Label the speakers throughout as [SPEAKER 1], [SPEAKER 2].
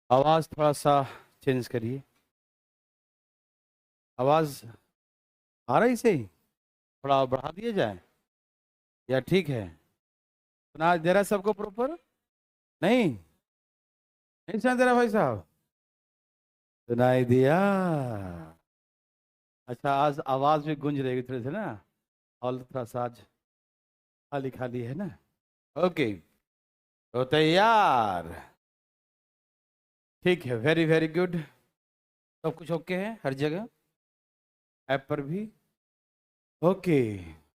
[SPEAKER 1] आवाज थोड़ा सा चेंज करिए। आवाज आ रही सही? थोड़ा बढ़ा दिया जाए या ठीक है? सुना दे रहा है सबको प्रॉपर? नहीं, नहीं सुना दे रहा भाई साहब? सुनाई दिया। अच्छा, आज आवाज भी गूंज रहेगी थोड़ी सी ना। हॉल थोड़ा सा आज खाली खाली है ना। ओके, तो तैयार? ठीक है, वेरी वेरी गुड। सब कुछ ओके है हर जगह, ऐप पर भी? ओके।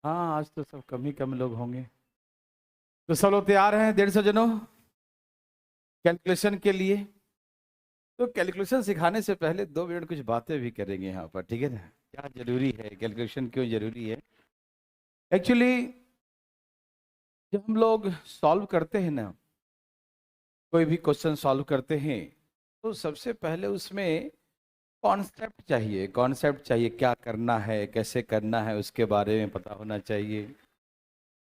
[SPEAKER 1] हाँ, आज तो सब कम ही कम लोग होंगे। तो सब लोग तैयार हैं 150 जनों कैलकुलेशन के लिए? तो कैलकुलेशन सिखाने से पहले 2 मिनट कुछ बातें भी करेंगे यहाँ पर, ठीक है ना? क्या जरूरी है कैलकुलेशन, क्यों जरूरी है? एक्चुअली जब हम लोग सॉल्व करते हैं ना, कोई भी क्वेश्चन सॉल्व करते हैं, तो सबसे पहले उसमें कॉन्सेप्ट चाहिए। कॉन्सेप्ट चाहिए, क्या करना है, कैसे करना है, उसके बारे में पता होना चाहिए।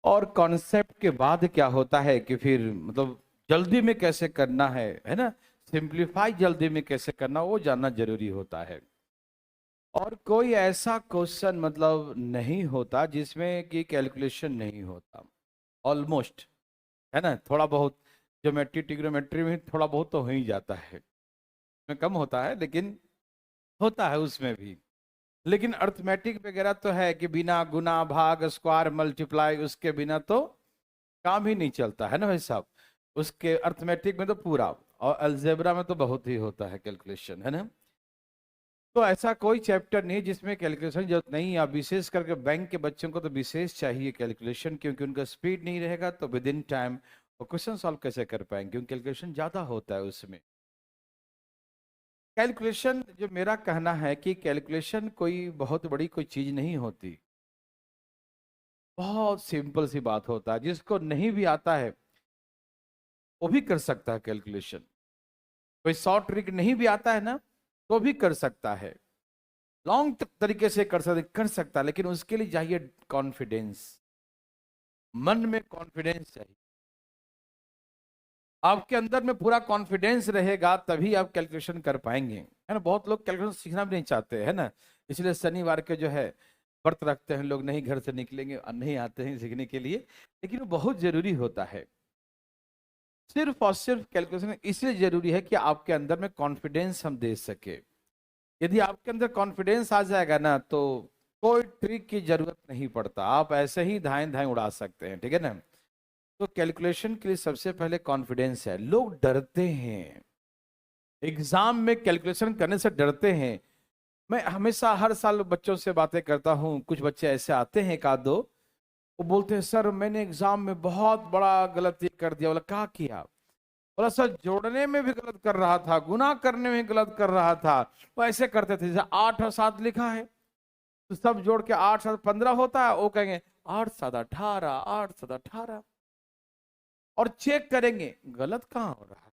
[SPEAKER 1] और कॉन्सेप्ट के बाद क्या होता है कि फिर मतलब जल्दी में कैसे करना है ना? सिंप्लीफाई जल्दी में कैसे करना, वो जानना जरूरी होता है। और कोई ऐसा क्वेश्चन मतलब नहीं होता जिसमें कि कैलकुलेशन नहीं होता, ऑलमोस्ट, है ना? थोड़ा बहुत ज्योमेट्री ट्रिग्नोमेट्री में थोड़ा बहुत तो हो ही जाता है, में कम होता है लेकिन होता है उसमें भी। लेकिन अर्थमेटिक वगैरह तो है कि बिना गुना भाग स्क्वायर मल्टीप्लाई उसके बिना तो काम ही नहीं चलता, है ना भाई साहब? उसके अर्थमेटिक में तो पूरा, और अलजेब्रा में तो बहुत ही होता है कैलकुलेशन, है ना? तो ऐसा कोई चैप्टर नहीं जिसमें कैलकुलेशन जरूरत नहीं है। अब विशेष करके बैंक के बच्चों को तो विशेष चाहिए कैलकुलेशन, क्योंकि उनका स्पीड नहीं रहेगा तो विद इन टाइम वो क्वेश्चन सॉल्व कैसे कर पाएंगे, क्योंकि कैलकुलेशन ज्यादा होता है उसमें। कैलकुलेशन, जो मेरा कहना है कि कैलकुलेशन कोई बहुत बड़ी कोई चीज नहीं होती, बहुत सिंपल सी बात होता है। जिसको नहीं भी आता है वो भी कर सकता है कैलकुलेशन। कोई शॉर्ट ट्रिक नहीं भी आता है ना, तो भी कर सकता है। लॉन्ग तरीके से कर सकता है, लेकिन उसके लिए चाहिए कॉन्फिडेंस। मन में कॉन्फिडेंस चाहिए। आपके अंदर में पूरा कॉन्फिडेंस रहेगा तभी आप कैलकुलेशन कर पाएंगे, है ना? बहुत लोग कैलकुलेशन सीखना भी नहीं चाहते, है ना? इसलिए शनिवार के जो है व्रत रखते हैं लोग, नहीं घर से निकलेंगे और नहीं आते हैं सीखने के लिए। लेकिन वो बहुत जरूरी होता है। सिर्फ और सिर्फ कैलकुलेशन इसलिए जरूरी है कि आपके अंदर में कॉन्फिडेंस हम दे सके। यदि आपके अंदर कॉन्फिडेंस आ जाएगा ना, तो कोई ट्रिक की जरूरत नहीं पड़ता, आप ऐसे ही धाएं धाएं उड़ा सकते हैं, ठीक है ना? तो कैलकुलेशन के लिए सबसे पहले कॉन्फिडेंस है। लोग डरते हैं एग्जाम में, कैलकुलेशन करने से डरते हैं। मैं हमेशा हर साल बच्चों से बातें करता हूँ, कुछ बच्चे ऐसे आते हैं, एक आध दो, वो बोलते हैं सर मैंने एग्जाम में बहुत बड़ा गलती कर दिया। बोला क्या किया? बोला सर जोड़ने में भी गलत कर रहा था, गुना करने में गलत कर रहा था। वो ऐसे करते थे जैसे 8 और 7 लिखा है तो सब जोड़ के 8 7 15 होता है, वो कहेंगे 8 7 18, 8 7 18, और चेक करेंगे गलत कहाँ हो रहा है।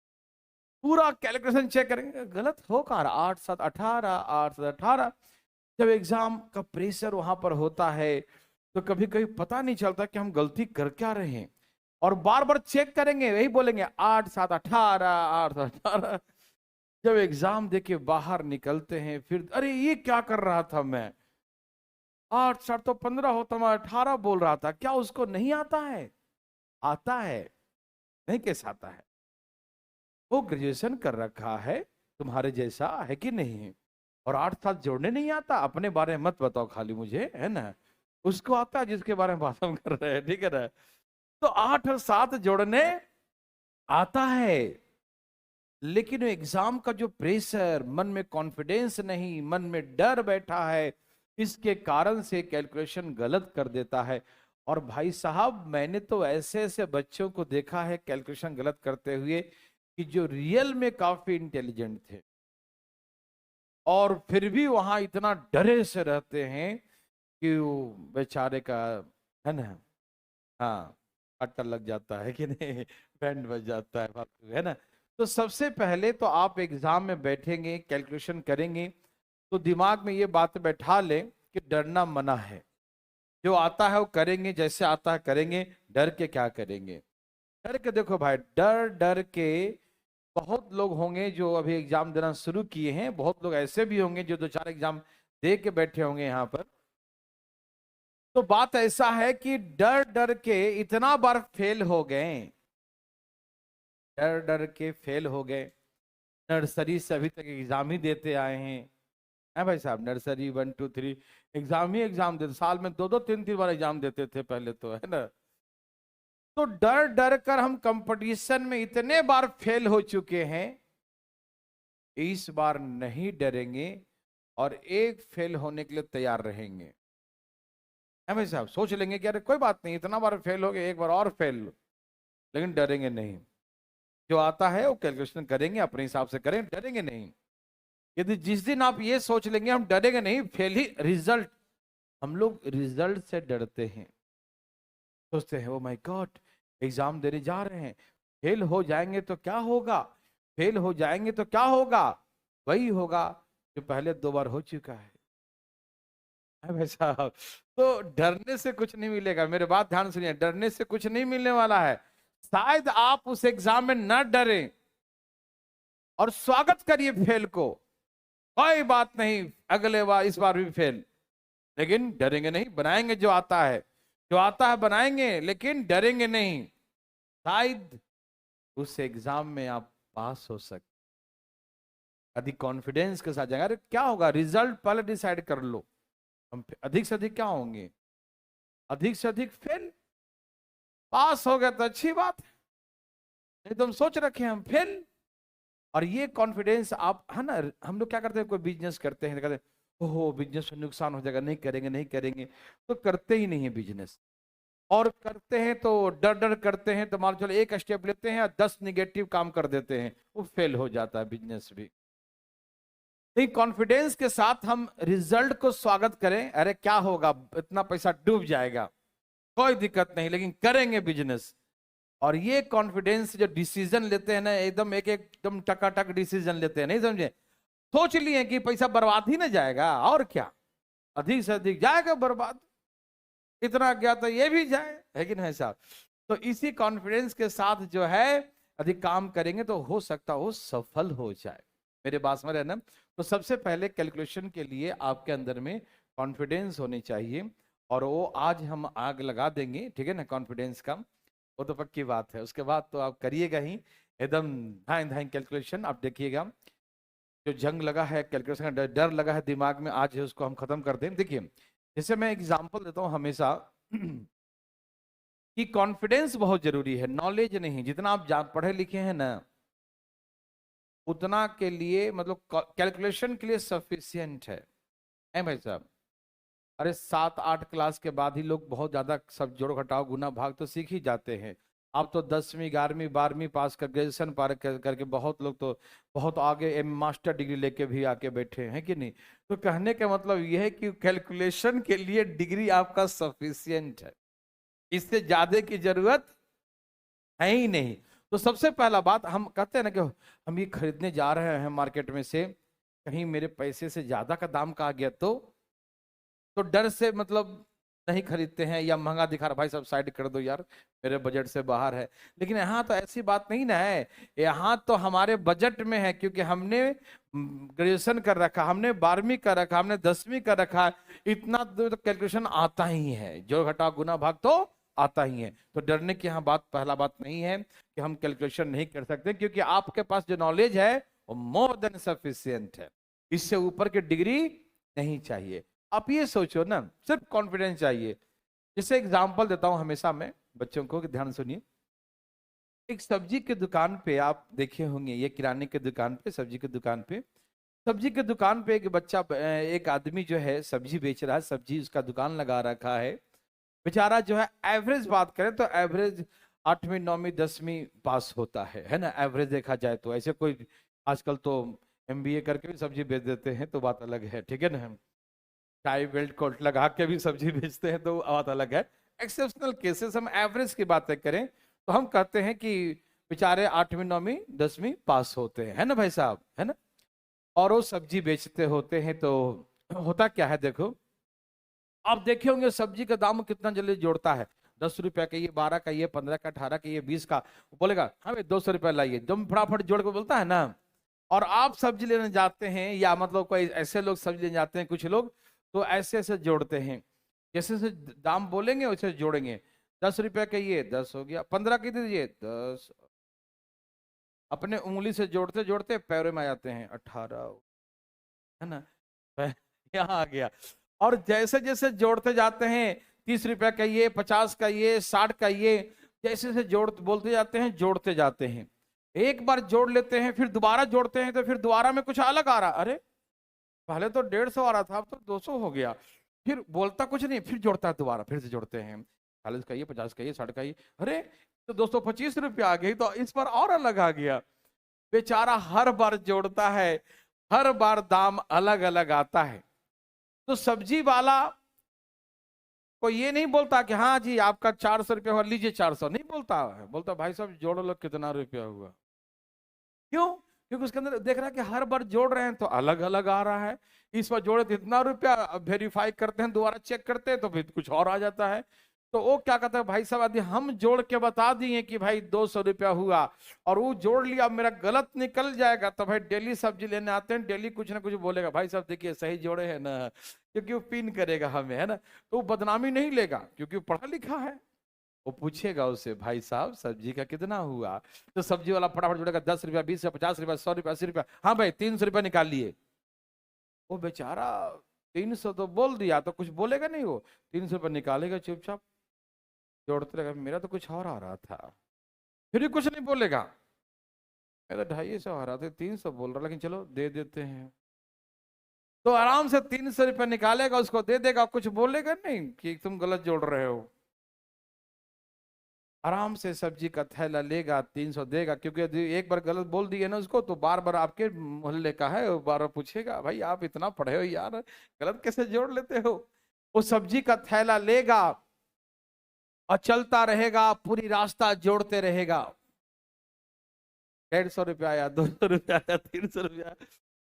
[SPEAKER 1] पूरा कैलकुलेशन चेक करेंगे, गलत हो कहाँ रहा, 8 7 18, 8 7 18। जब एग्जाम का प्रेशर वहां पर होता है तो कभी कभी पता नहीं चलता कि हम गलती कर क्या रहे हैं, और बार बार चेक करेंगे, वही बोलेंगे 8 7 18, 8 7 18। जब एग्जाम देके बाहर निकलते हैं फिर अरे ये क्या कर रहा था मैं, 8 7 तो 15 होता, मैं 18 बोल रहा था। क्या उसको नहीं आता है? आता है। नहीं कैसे आता है? वो ग्रेजुएशन कर रखा है तुम्हारे जैसा, है कि नहीं? और 8 7 जोड़ने नहीं आता? अपने बारे में मत बताओ खाली मुझे, है ना? उसको आता है जिसके बारे में बात हम कर रहे हैं, ठीक है ना? तो 8 और 7 जोड़ने आता है, लेकिन एग्जाम का जो प्रेशर, मन में कॉन्फिडेंस नहीं, मन में डर बैठा है, इसके कारण से कैलकुलेशन गलत कर देता है। और भाई साहब मैंने तो ऐसे ऐसे बच्चों को देखा है कैलकुलेशन गलत करते हुए कि जो रियल में काफी इंटेलिजेंट थे, और फिर भी वहां इतना डरे से रहते हैं कि वो बेचारे का, है ना? हाँ, अट्टा लग जाता है कि नहीं, बैंड बज जाता है फालतू, है ना? तो सबसे पहले तो आप एग्जाम में बैठेंगे कैलकुलेशन करेंगे तो दिमाग में ये बात बैठा लें कि डरना मना है। जो आता है वो करेंगे, जैसे आता है करेंगे, डर के क्या करेंगे? डर के देखो भाई, डर डर के बहुत लोग होंगे जो अभी एग्जाम देना शुरू किए हैं, बहुत लोग ऐसे भी होंगे जो 2-4 एग्जाम दे के बैठे होंगे यहाँ पर। तो बात ऐसा है कि डर डर के इतना बार फेल हो गए, डर डर के फेल हो गए। नर्सरी से अभी तक एग्जाम ही देते आए हैं भाई साहब, नर्सरी 1 2 3 एग्जाम ही एग्जाम देते, साल में 2-2 3-3 बार एग्जाम देते थे पहले तो, है ना। तो डर डर कर हम कंपटीशन में इतने बार फेल हो चुके हैं, इस बार नहीं डरेंगे और एक फेल होने के लिए तैयार रहेंगे। है भाई साहब, सोच लेंगे कि अरे कोई बात नहीं, इतना बार फेल हो गए, एक बार और फेल, लेकिन डरेंगे नहीं। जो आता है वो कैलकुलेशन करेंगे, अपने हिसाब से करें, डरेंगे नहीं। यदि जिस दिन आप ये सोच लेंगे हम डरेंगे नहीं, फेल ही रिजल्ट, हम लोग रिजल्ट से डरते हैं, सोचते हैं ओ माय गॉड एग्जाम देने जा रहे हैं, फेल हो जाएंगे तो क्या होगा, फेल हो जाएंगे तो क्या होगा, वही होगा जो पहले 2 बार हो चुका है भाई साहब। तो डरने से कुछ नहीं मिलेगा, मेरे बात ध्यान सुनिए, डरने से कुछ नहीं मिलने वाला है। शायद आप उस एग्जाम में न डरें और स्वागत करिए फेल को, कोई बात नहीं, अगले बार इस बार भी फेल, लेकिन डरेंगे नहीं, बनाएंगे जो आता है, जो आता है बनाएंगे, लेकिन डरेंगे नहीं। शायद उस एग्जाम में आप पास हो सकते, अधिक कॉन्फिडेंस के साथ जाएंगे। अरे क्या होगा, रिजल्ट पहले डिसाइड कर लो, हम अधिक से अधिक क्या होंगे, अधिक से अधिक फेल, पास हो गया तो अच्छी बात है, नहीं तो हम सोच रखे हैं हम फेल। और ये कॉन्फिडेंस आप, है ना, हम लोग क्या करते हैं, कोई बिजनेस करते हैं, कहते हैं ओहो बिजनेस में नुकसान हो जाएगा, नहीं करेंगे नहीं करेंगे, तो करते ही नहीं है बिजनेस। और करते हैं तो डर डर करते हैं, तो मान चलो एक स्टेप लेते हैं और 10 निगेटिव काम कर देते हैं, वो फेल हो जाता है बिजनेस भी। नहीं, कॉन्फिडेंस के साथ हम रिजल्ट को स्वागत करें, अरे क्या होगा, इतना पैसा डूब जाएगा, कोई दिक्कत नहीं, लेकिन करेंगे बिजनेस। और ये कॉन्फिडेंस जो डिसीजन लेते हैं ना, एकदम एक एकदम टकाटक डिसीजन लेते हैं, नहीं समझे, सोच लिए कि पैसा बर्बाद ही ना जाएगा, और क्या, अधिक से अधिक जाएगा बर्बाद, इतना गया तो ये भी जाए, है कि नहीं साहब। तो इसी कॉन्फिडेंस के साथ जो है अधिक काम करेंगे तो हो सकता हो सफल हो जाए, मेरे बात में रहना। तो सबसे पहले कैलकुलेशन के लिए आपके अंदर में कॉन्फिडेंस होनी चाहिए, और वो आज हम आग लगा देंगे, ठीक है ना, कॉन्फिडेंस का, वो तो पक्की बात है। उसके बाद तो आप करिएगा ही एकदम धाइन धाइन कैलकुलेशन। आप देखिएगा जो जंग लगा है कैलकुलेशन का, डर लगा है दिमाग में, आज उसको हम खत्म कर दें। देखिए जैसे मैं एग्जांपल देता हूं हमेशा कि कॉन्फिडेंस बहुत जरूरी है, नॉलेज नहीं। जितना आप पढ़े लिखे हैं ना, उतना के लिए मतलब कैलकुलेशन के लिए सफिशियंट है भाई साहब। अरे 7-8 क्लास के बाद ही लोग बहुत ज्यादा सब जोड़ घटाव गुना भाग तो सीख ही जाते हैं। आप तो 10वीं 11वीं 12वीं पास कर, ग्रेजुएशन पार करके बहुत लोग तो बहुत आगे मास्टर डिग्री लेके भी आके बैठे हैं कि नहीं। तो कहने का मतलब यह है कि कैलकुलेशन के लिए डिग्री आपका सफिशियंट है, इससे ज्यादा की जरूरत है ही नहीं। तो सबसे पहला बात हम कहते हैं ना कि हम ये खरीदने जा रहे हैं मार्केट में से, कहीं मेरे पैसे से ज्यादा का दाम का आ गया तो डर से मतलब नहीं खरीदते हैं, या महंगा दिखा रहा, भाई सब साइड कर दो यार, मेरे बजट से बाहर है। लेकिन यहाँ तो ऐसी बात नहीं ना है, यहाँ तो हमारे बजट में है, क्योंकि हमने ग्रेजुएशन कर रखा, हमने 12वीं कर रखा, हमने 10वीं कर रखा, इतना तो कैलकुलेशन आता ही है, जोड़ घटाव गुना भाग तो आता ही है। तो डरने की यहाँ बात, पहला बात नहीं है कि हम कैलकुलेशन नहीं कर सकते, क्योंकि आपके पास जो नॉलेज है वो मोर देन सफिशियंट है, इससे ऊपर की डिग्री नहीं चाहिए। आप ये सोचो ना, सिर्फ कॉन्फिडेंस चाहिए। जैसे एग्जांपल देता हूं हमेशा मैं बच्चों को, ध्यान सुनिए। एक सब्जी की दुकान पे आप देखे होंगे, ये किराने की दुकान पे, सब्जी की दुकान पे, सब्जी की दुकान पे एक बच्चा, एक आदमी जो है सब्जी बेच रहा है, सब्जी उसका दुकान लगा रखा है, बेचारा जो है एवरेज बात करें तो एवरेज 8वीं 9वीं 10वीं पास होता है ना, एवरेज देखा जाए तो। ऐसे कोई आजकल तो MBA करके भी सब्जी बेच देते हैं, तो बात अलग है, ठीक है ना, टाई बेल्ट कोट लगा के भी सब्जी बेचते हैं, तो बात अलग है। एक्सेप्शनल केसेस, हम एवरेज की बातें करें तो हम कहते हैं कि बेचारे 8वीं 9वीं 10वीं पास होते हैं, है ना भाई साहब, है ना, और वो सब्जी बेचते होते हैं। तो होता क्या है, देखो आप देखे होंगे सब्जी का दाम कितना जल्दी जोड़ता है, 10 रुपया का ये, 12 का ये, 15 का, 18 का ये, 20 का, बोलेगा हाँ भाई 200 रुपया लाइए, जब फटाफट जोड़ के बोलता है ना। और आप सब्जी लेने जाते हैं, या मतलब कोई ऐसे लोग सब्जी लेने जाते हैं कुछ लोग, तो ऐसे ऐसे जोड़ते हैं, जैसे जैसे दाम बोलेंगे वैसे जोड़ेंगे। 10 रुपया का ये 10 हो गया, 15 की दीजिए 10, अपने उंगली से जोड़ते जोड़ते पैरों में आ जाते हैं, 18, है ना, यहाँ आ गया। और जैसे जैसे जोड़ते जाते हैं, 30 रुपया का ये, 50 का ये, 60 का ये, जैसे जैसे जोड़ बोलते जाते हैं, जोड़ते जाते हैं। एक बार जोड़ लेते हैं, फिर दोबारा जोड़ते हैं, तो फिर दोबारा में कुछ अलग आ रहा, अरे पहले तो 150 आ रहा था, अब तो 200 हो गया। फिर बोलता कुछ नहीं, फिर जोड़ता है दोबारा, फिर से जोड़ते हैं, 40 का ये, 50 का ये, 60 का ये, अरे तो 225 रुपया आ गई, तो इस पर और अलग आ गया। बेचारा हर बार जोड़ता है, हर बार दाम अलग अलग आता है। तो सब्जी वाला को ये नहीं बोलता कि हाँ जी आपका 400 रुपया हुआ, लीजिए 400, नहीं बोलता है, बोलता भाई साहब जोड़ लो कितना रुपया हुआ। क्यों? क्योंकि उसके अंदर देख रहा है कि हर बार जोड़ रहे हैं तो अलग अलग आ रहा है, इस बार जोड़े तो इतना रुपया, वेरीफाई करते हैं, दोबारा चेक करते हैं तो फिर कुछ और आ जाता है। तो वो क्या कहता है, भाई साहब यदि हम जोड़ के बता दिए कि भाई 200 रुपया हुआ, और वो जोड़ लिया, मेरा गलत निकल जाएगा, तो भाई डेली सब्जी लेने आते हैं, डेली कुछ ना कुछ बोलेगा, भाई साहब देखिए सही जोड़े हैं ना, क्योंकि वो पिन करेगा हमें, है ना। तो वो बदनामी नहीं लेगा, क्योंकि वो पढ़ा लिखा है। वो पूछेगा उससे, भाई साहब सब्जी का कितना हुआ, तो सब्जी वाला फटाफट जोड़ेगा, 10 रुपया, 20 रुपया, 50 रुपया, 100 रुपया, 80 रुपया, हाँ भाई 300 रुपया निकाल लिए। वो बेचारा 300 तो बोल दिया, तो कुछ बोलेगा नहीं, वो 300 रुपया निकालेगा चुपचाप, जोड़ते रहेगा, मेरा तो कुछ और आ रहा था, फिर भी कुछ नहीं बोलेगा, मेरा 250 आ रहा था, 300 बोल रहा, लेकिन चलो दे देते हैं। तो आराम से 300 रुपया निकालेगा, उसको दे देगा, कुछ बोलेगा नहीं कि तुम गलत जोड़ रहे हो। आराम से सब्जी का थैला लेगा, 300 देगा, क्योंकि यदि एक बार गलत बोल दिए ना उसको, तो बार बार आपके मोहल्ले का है, बार बार पूछेगा, भाई आप इतना पढ़े हो यार, गलत कैसे जोड़ लेते हो। वो सब्जी का थैला लेगा और चलता रहेगा, पूरी रास्ता जोड़ते रहेगा, 150 रुपया आया, 200 रुपया आया, 300 रुपया,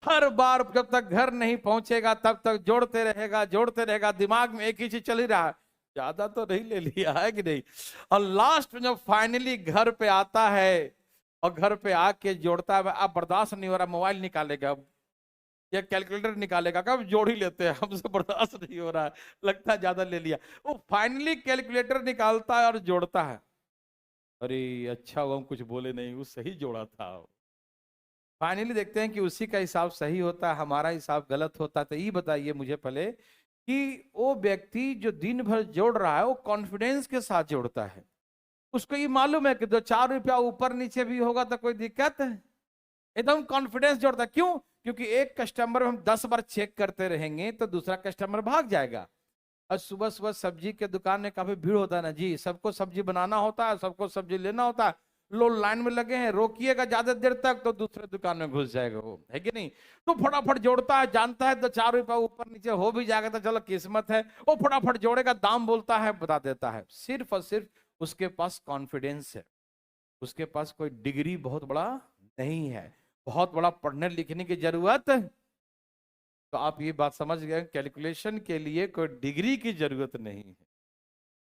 [SPEAKER 1] हर बार जब तक घर नहीं पहुंचेगा तब तक जोड़ते रहेगा, जोड़ते रहेगा, दिमाग में एक ही चीज चल ही रहा है, ज्यादा तो नहीं ले लिया है कि नहीं। और लास्ट में जब फाइनली घर पे आता है, और घर पे आके जोड़ता है, अब बर्दाश्त नहीं हो रहा, मोबाइल निकालेगा, अब या कैलकुलेटर निकालेगा, कब जोड़ ही लेते हैं, हमसे बर्दाश्त नहीं हो रहा है, लगता है ज्यादा ले लिया। वो फाइनली कैलकुलेटर निकालता है और जोड़ता है, अरे अच्छा हुआ हम कुछ बोले नहीं, वो सही जोड़ा था। फाइनली देखते हैं कि उसी का हिसाब सही होता है, हमारा हिसाब गलत होता है। तो ये बताइए मुझे पहले कि वो व्यक्ति जो दिन भर जोड़ रहा है, वो कॉन्फिडेंस के साथ जोड़ता है, उसको ये मालूम है कि 2-4 रुपया ऊपर नीचे भी होगा तो कोई दिक्कत है, एकदम कॉन्फिडेंस जोड़ता है। क्यों? क्योंकि एक कस्टमर हम 10 बार चेक करते रहेंगे तो दूसरा कस्टमर भाग जाएगा। और सुबह सुबह सब्जी के दुकान में काफी भीड़ होता है ना जी, सबको सब्जी बनाना होता है, सबको सब्जी लेना होता है, लोग लाइन में लगे हैं, रोकिएगा ज्यादा देर तक तो दूसरे दुकान में घुस जाएगा वो, है कि नहीं। तो फटाफट जोड़ता है, जानता है 2-4 रुपया ऊपर नीचे हो भी जाएगा तो चलो किस्मत है, वो फटाफट जोड़ेगा, दाम बोलता है, बता देता है, सिर्फ और सिर्फ उसके पास कॉन्फिडेंस है, उसके पास कोई डिग्री बहुत बड़ा नहीं है, बहुत बड़ा पढ़ने लिखने की जरूरत। तो आप ये बात समझ गए, कैलकुलेशन के लिए कोई डिग्री की जरूरत नहीं है।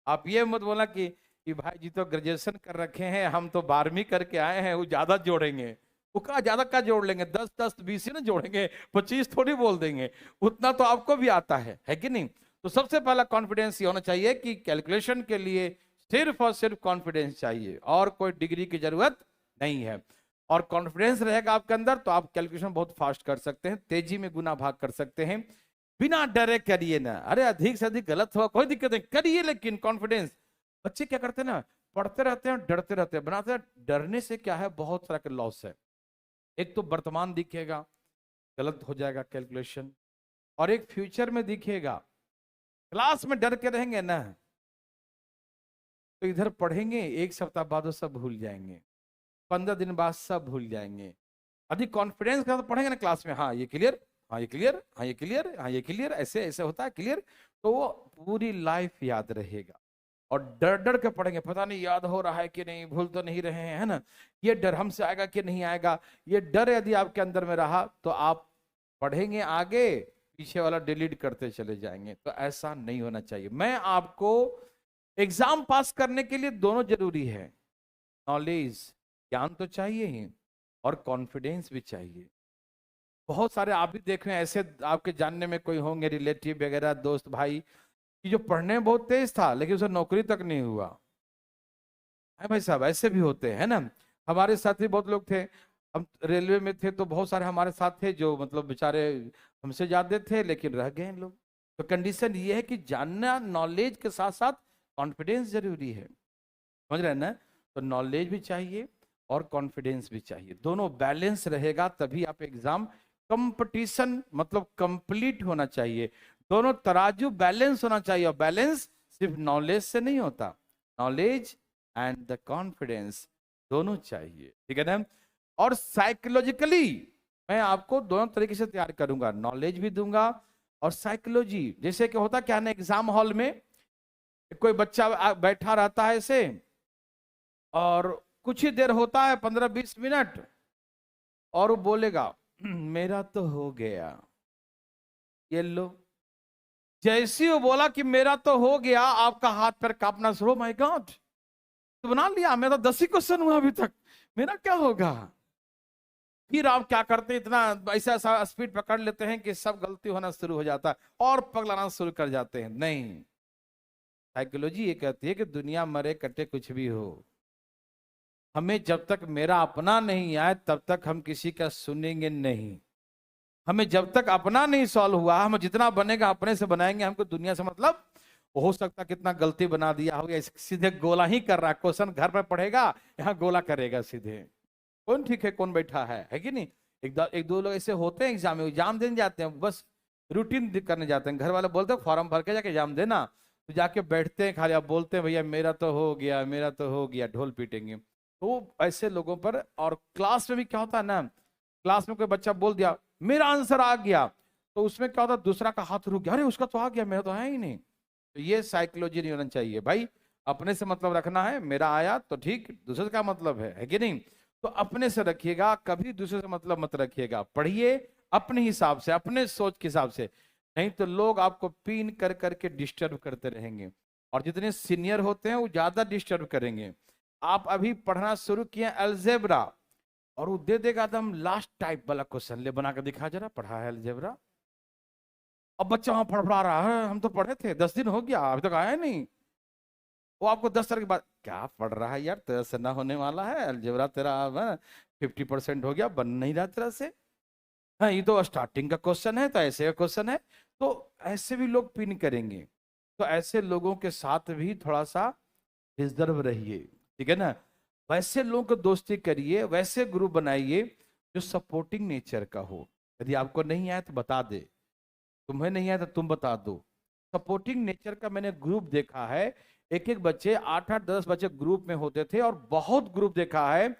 [SPEAKER 1] आप ये मत बोला कि भाई जी तो ग्रेजुएशन कर रखे हैं, हम तो 12वीं करके आए हैं, वो ज्यादा जोड़ेंगे, वो कहा ज्यादा क्या जोड़ लेंगे, 10-10 20 ही ना जोड़ेंगे, 25 थोड़ी बोल देंगे, उतना तो आपको भी आता है कि नहीं। तो सबसे पहला कॉन्फिडेंस ये होना चाहिए कि कैलकुलेशन के लिए सिर्फ और सिर्फ कॉन्फिडेंस चाहिए, और कोई डिग्री की जरूरत नहीं है। और कॉन्फिडेंस रहेगा आपके अंदर तो आप कैलकुलेशन बहुत फास्ट कर सकते हैं, तेजी में गुना भाग कर सकते हैं, बिना डरे करिए ना, अरे अधिक से अधिक गलत हुआ कोई दिक्कत नहीं, करिए, लेकिन कॉन्फिडेंस। बच्चे क्या करते हैं ना, पढ़ते रहते हैं, डरते रहते हैं, बनाते हैं, डरने से क्या है, बहुत तरह के लॉस है। एक तो वर्तमान दिखेगा, गलत हो जाएगा कैलकुलेशन, और एक फ्यूचर में दिखेगा। क्लास में डर के रहेंगे ना, तो इधर पढ़ेंगे, एक सप्ताह बाद वो सब भूल जाएंगे, 15 दिन बाद सब भूल जाएंगे। अधिक कॉन्फिडेंस के साथ पढ़ेंगे ना क्लास में, हाँ ये क्लियर, हाँ ये क्लियर, हाँ ये क्लियर, हाँ ये क्लियर, ऐसे ऐसे होता है क्लियर, तो वो पूरी लाइफ याद रहेगा। और डर डर के पढ़ेंगे, पता नहीं याद हो रहा है कि नहीं, भूल तो नहीं रहे हैं, है ना, ये डर हमसे आएगा कि नहीं आएगा, ये डर यदि आपके अंदर में रहा तो आप पढ़ेंगे आगे, पीछे वाला डिलीट करते चले जाएंगे। तो ऐसा नहीं होना चाहिए। मैं आपको एग्जाम पास करने के लिए दोनों जरूरी है, नॉलेज ज्ञान तो चाहिए ही, और कॉन्फिडेंस भी चाहिए। बहुत सारे आप भी देख रहे हैं ऐसे, आपके जानने में कोई होंगे रिलेटिव वगैरह, दोस्त भाई, कि जो पढ़ने में बहुत तेज था लेकिन उसे नौकरी तक नहीं हुआ है। भाई साहब ऐसे भी होते हैं ना। हमारे साथ भी बहुत लोग थे, हम रेलवे में थे तो बहुत सारे हमारे साथ थे जो मतलब बेचारे हमसे ज्यादा थे लेकिन रह गए हैं लोग। तो कंडीशन ये है कि जानना, नॉलेज के साथ साथ कॉन्फिडेंस जरूरी है, समझ रहे हैं ना। तो नॉलेज भी चाहिए और कॉन्फिडेंस भी चाहिए, दोनों बैलेंस रहेगा तभी आप एग्जाम, कंपटीशन मतलब कंप्लीट होना चाहिए, दोनों तराजू बैलेंस होना चाहिए। और बैलेंस सिर्फ नॉलेज से नहीं होता, नॉलेज एंड द कॉन्फिडेंस दोनों चाहिए, ठीक है ना। और साइकोलॉजिकली मैं आपको दोनों तरीके से तैयार करूंगा, नॉलेज भी दूंगा और साइकोलॉजी। जैसे कि होता क्या है ना, एग्जाम हॉल में कोई बच्चा बैठा रहता है ऐसे, और कुछ ही देर होता है 15-20 मिनट, और वो बोलेगा मेरा तो हो गया, ये लो। जैसे ही वो बोला कि मेरा तो हो गया, आपका हाथ पैर कांपना शुरू, माय गॉड तो बना लिया, मेरा 10 ही क्वेश्चन हुआ अभी तक, मेरा क्या होगा। फिर आप क्या करते हैं, इतना ऐसा ऐसा स्पीड पकड़ लेते हैं कि सब गलती होना शुरू हो जाता है और पगलाना शुरू कर जाते हैं। नहीं, साइकोलॉजी ये कहती है कि दुनिया मरे कटे कुछ भी हो, हमें जब तक मेरा अपना नहीं आए तब तक हम किसी का सुनेंगे नहीं। हमें जब तक अपना नहीं सॉल्व हुआ, हम जितना बनेगा अपने से बनाएंगे, हमको दुनिया से मतलब। हो सकता कितना गलती बना दिया हो, या सीधे गोला ही कर रहा है, क्वेश्चन घर पर पढ़ेगा यहाँ गोला करेगा सीधे, कौन ठीक है कौन बैठा है कि नहीं। एक दो लोग ऐसे होते हैं, एग्जाम देने जाते हैं, बस रूटीन करने जाते हैं, घर वाले बोलते हैं फॉर्म भर के जाके एग्जाम देना, तो जाके बैठते हैं खाली, आप बोलते हैं भैया मेरा तो हो गया, मेरा तो हो गया, ढोल पीटेंगे। तो ऐसे लोगों पर, और क्लास में भी क्या होता है ना, क्लास में कोई बच्चा बोल दिया मेरा आंसर आ गया, तो उसमें क्या होता है दूसरा का हाथ रुक गया, अरे उसका तो आ गया, मेरा तो है ही नहीं। तो ये साइकोलॉजी नहीं होना चाहिए भाई, अपने से मतलब रखना है, मेरा आया तो ठीक, दूसरे का मतलब है कि नहीं। तो अपने से रखिएगा, कभी दूसरे से मतलब मत रखिएगा, पढ़िए अपने हिसाब से, अपने सोच के हिसाब से, नहीं तो लोग आपको पीन कर करके डिस्टर्ब करते रहेंगे, और जितने सीनियर होते हैं वो ज्यादा डिस्टर्ब करेंगे। आप अभी पढ़ना शुरू किए अलजेब्रा, और वो दे देगा एकदम लास्ट टाइप वाला क्वेश्चन, ले बना के दिखा जरा, पढ़ा है अलजेब्रा। अब बच्चा वहां फड़फड़ा रहा है, हम तो पढ़े थे 10 दिन हो गया अभी तक आया नहीं। वो आपको 10 साल के बाद क्या पढ़ रहा है यार, तेरा से ना होने वाला है अलजेब्रा, तेरा 50% हो गया, बन नहीं रहा तेरा से। हाँ ये तो स्टार्टिंग का क्वेश्चन है, तो ऐसे का क्वेश्चन है। तो ऐसे भी लोग पिन करेंगे, तो ऐसे लोगों के साथ भी थोड़ा सा रिजर्व रहिए, ठीक है ना। वैसे लोगों को दोस्ती करिए, वैसे ग्रुप बनाइए जो सपोर्टिंग नेचर का हो। यदि आपको नहीं आया तो बता दे, तुम्हें नहीं आया तो तुम बता दो। सपोर्टिंग नेचर का मैंने ग्रुप देखा है, एक एक बच्चे 8-8 10 बच्चे ग्रुप में होते थे, और बहुत ग्रुप देखा है,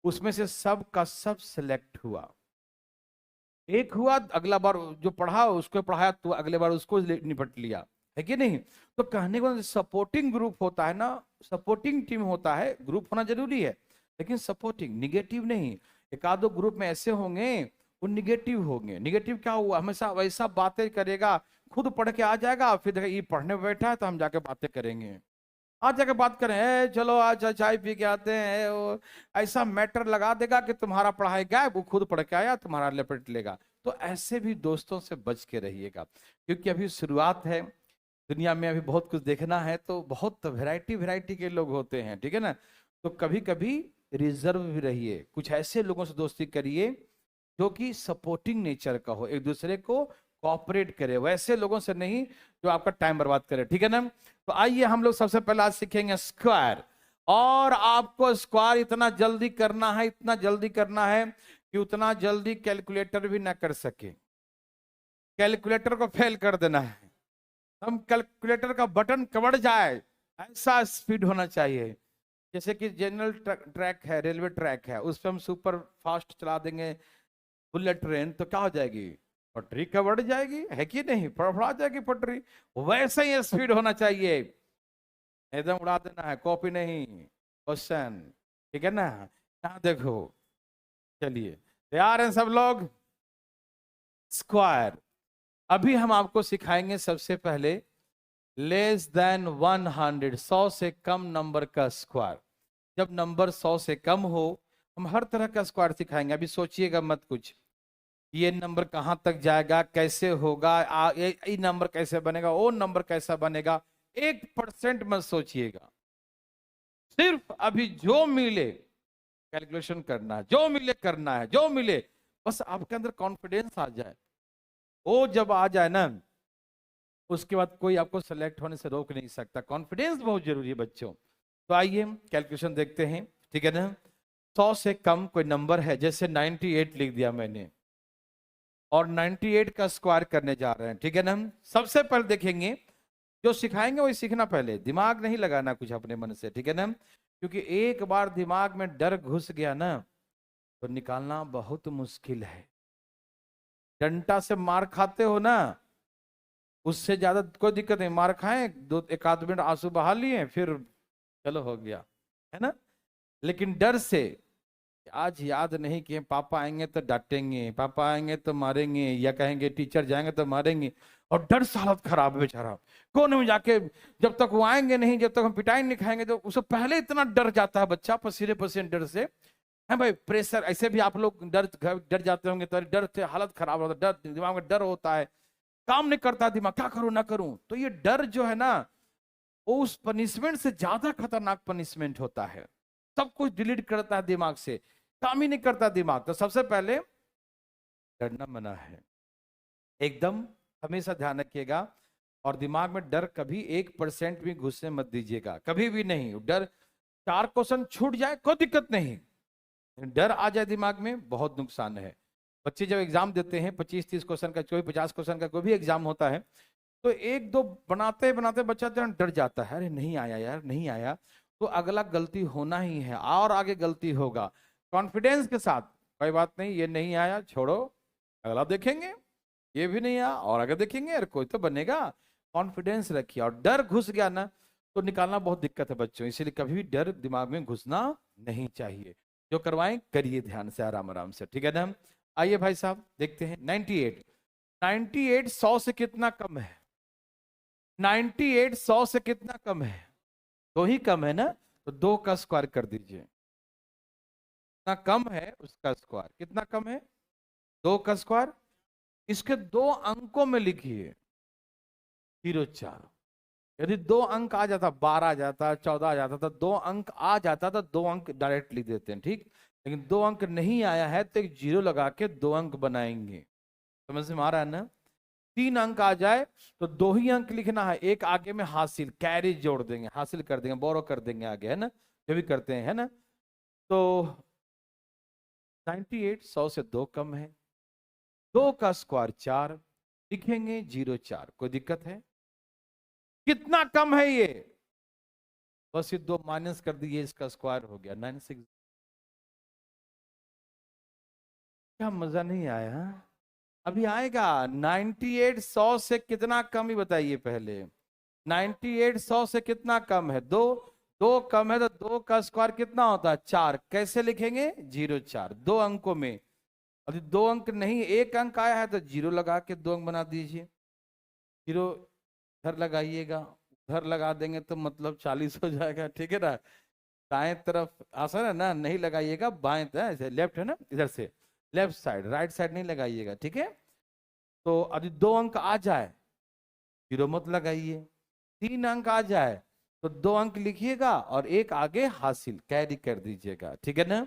[SPEAKER 1] उसमें से सब का सब सिलेक्ट हुआ। एक हुआ, अगला बार जो पढ़ा उसको पढ़ाया, तो अगले बार उसको निपट लिया, है कि नहीं। तो कहने को सपोर्टिंग ग्रुप होता है ना, सपोर्टिंग टीम होता है, ग्रुप होना जरूरी है लेकिन सपोर्टिंग, निगेटिव नहीं। एक आधो ग्रुप में ऐसे होंगे वो निगेटिव होंगे। निगेटिव क्या हुआ, हमेशा वैसा बातें करेगा, खुद पढ़ के आ जाएगा, फिर देखा ये पढ़ने में बैठा है तो हम जाके बातें करेंगे, आज जाके बात करें, चलो आज चाय पी के आते हैं, वो ऐसा मैटर लगा देगा कि तुम्हारा पढ़ाई गायब, वो खुद पढ़ के आया तुम्हारा लपेट लेगा। तो ऐसे भी दोस्तों से बच के रहिएगा, क्योंकि अभी शुरुआत है, दुनिया में अभी बहुत कुछ देखना है, तो बहुत वैरायटी वैरायटी के लोग होते हैं, ठीक है ना। तो कभी कभी रिजर्व भी रहिए, कुछ ऐसे लोगों से दोस्ती करिए जो कि सपोर्टिंग नेचर का हो, एक दूसरे को कोऑपरेट करे, वैसे लोगों से नहीं जो आपका टाइम बर्बाद करे, ठीक है ना। तो आइए हम लोग सबसे पहले आज सीखेंगे स्क्वायर, और आपको स्क्वायर इतना जल्दी करना है, इतना जल्दी करना है कि उतना जल्दी कैलकुलेटर भी ना कर सके, कैलकुलेटर को फेल कर देना है। हम कैलकुलेटर का बटन कबड़ जाए ऐसा स्पीड होना चाहिए। जैसे कि जनरल ट्रैक है, रेलवे ट्रैक है, उस पर हम सुपर फास्ट चला देंगे बुलेट ट्रेन, तो क्या हो जाएगी, पटरी कबड़ जाएगी, है कि नहीं, फड़फड़ा जाएगी पटरी। वैसे ही स्पीड होना चाहिए, एकदम उड़ा देना है, कॉपी नहीं, क्वेश्चन, ठीक है ना। यहाँ देखो, चलिए तैयार हैं सब लोग। स्क्वायर, अभी हम आपको सिखाएंगे सबसे पहले लेस देन 100, 100 से कम नंबर का स्क्वायर। जब नंबर 100 से कम हो, हम हर तरह का स्क्वायर सिखाएंगे। अभी सोचिएगा मत कुछ, ये नंबर कहां तक जाएगा, कैसे होगा, ये नंबर कैसे बनेगा, वो नंबर कैसा बनेगा, 1% मत सोचिएगा। सिर्फ अभी जो मिले कैलकुलेशन करना है, जो मिले करना है, जो मिले। बस आपके अंदर कॉन्फिडेंस आ जाए। वो जब आ जाए ना, उसके बाद कोई आपको सेलेक्ट होने से रोक नहीं सकता। कॉन्फिडेंस बहुत जरूरी है बच्चों। तो आइए कैलकुलेशन देखते हैं, ठीक है ना। 100 से कम कोई नंबर है, जैसे 98 लिख दिया मैंने, और 98 का स्क्वायर करने जा रहे हैं, ठीक है ना। सबसे पहले देखेंगे, जो सिखाएंगे वही सीखना, पहले दिमाग नहीं लगाना कुछ अपने मन से, ठीक है ना। क्योंकि एक बार दिमाग में डर घुस गया ना, तो निकालना बहुत मुश्किल है। डंडा से मार खाते हो ना, उससे ज्यादा कोई दिक्कत नहीं। मार खाएं, दो एक आध मिनट आंसू बहा लिए, फिर चलो हो गया, है ना। लेकिन डर से, आज याद नहीं किए, पापा आएंगे तो डांटेंगे, पापा आएंगे तो मारेंगे, या कहेंगे टीचर जाएंगे तो मारेंगे, और डर से हालत खराब है बेचारा। कोने में जाके, जब तक वो आएंगे नहीं, जब तक हम पिटाई नहीं खाएंगे, तो उससे पहले इतना डर जाता है बच्चा, पसीने पसीने डर से। है भाई, प्रेशर ऐसे भी आप लोग डर डर जाते होंगे, तो डर से हालत खराब होता है, डर दिमाग में डर होता है, काम नहीं करता दिमाग, क्या करूं ना करूं। तो ये डर जो है ना, वो उस पनिशमेंट से ज्यादा खतरनाक पनिशमेंट होता है। सब कुछ डिलीट करता है दिमाग से, काम ही नहीं करता दिमाग। तो सबसे पहले डरना मना है, एकदम हमेशा ध्यान रखिएगा। और दिमाग में डर कभी 1% भी घुसने मत दीजिएगा, कभी भी नहीं। डर, 4 क्वेश्चन छूट जाए कोई दिक्कत नहीं, डर आ जाए दिमाग में बहुत नुकसान है। बच्चे जब एग्जाम देते हैं 25-30 क्वेश्चन का, कोई 50 क्वेश्चन का कोई भी एग्जाम होता है, तो एक दो बनाते बनाते बच्चा डर जाता है, अरे नहीं आया यार, नहीं आया, तो अगला गलती होना ही है और आगे गलती होगा। कॉन्फिडेंस के साथ, कोई बात नहीं, ये नहीं आया छोड़ो, अगला देखेंगे, ये भी नहीं आया और आगे देखेंगे, अरे कोई तो बनेगा। कॉन्फिडेंस रखिए। और डर घुस गया ना, तो निकालना बहुत दिक्कत है बच्चों, इसीलिए कभी भी डर दिमाग में घुसना नहीं चाहिए। जो करवाएं करिए ध्यान से, आराम आराम से, ठीक है ना। आइए भाई साहब देखते हैं 98। 98 100 से कितना कम है? 98 100 से कितना कम है? दो ही कम है ना, तो 2 का स्क्वायर कर दीजिए। कितना कम है उसका स्क्वायर, कितना कम है? 2 का स्क्वायर। इसके 2 अंकों में लिखिए 04। यदि 2 अंक आ जाता, 12 आ जाता, 14 आ जाता, तो 2 अंक आ जाता तो 2 अंक डायरेक्ट लिख देते हैं, ठीक। लेकिन 2 अंक नहीं आया है, तो एक 0 लगा के 2 अंक बनाएंगे। समझ में आ रहा है ना। 3 अंक आ जाए तो 2 ही अंक लिखना है, एक आगे में हासिल कैरी जोड़ देंगे, हासिल कर देंगे, बोरो कर देंगे आगे, है ना, जो भी करते हैं, है ना। तो 98 100 से 2 कम है, 2 का स्क्वायर 4 लिखेंगे, 04। कोई दिक्कत है? कितना कम है ये? बस ये 2 माइनस कर दिए, इसका स्क्वायर हो गया 96। क्या मजा नहीं आया? अभी आएगा। 98 100 से कितना कम ही बताइए पहले। 98 100 से कितना कम है? 2। 2 कम है तो 2 का स्क्वायर कितना होता है? 4। कैसे लिखेंगे? 04। 2 अंकों में, अभी 2 अंक नहीं, एक अंक आया है तो 0 लगा के 2 अंक बना दीजिए। 0 इधर लगाइएगा, उधर लगा देंगे तो मतलब 40 हो जाएगा, ठीक है ना। दाएं तरफ आसान है ना, नहीं लगाइएगा, बाएं तरफ, लेफ्ट है ना, इधर से लेफ्ट साइड, राइट साइड नहीं लगाइएगा, ठीक है। तो अभी 2 अंक आ जाए, 0 मत लगाइए। 3 अंक आ जाए तो 2 अंक लिखिएगा और एक आगे हासिल कैरी कर दीजिएगा, ठीक है ना।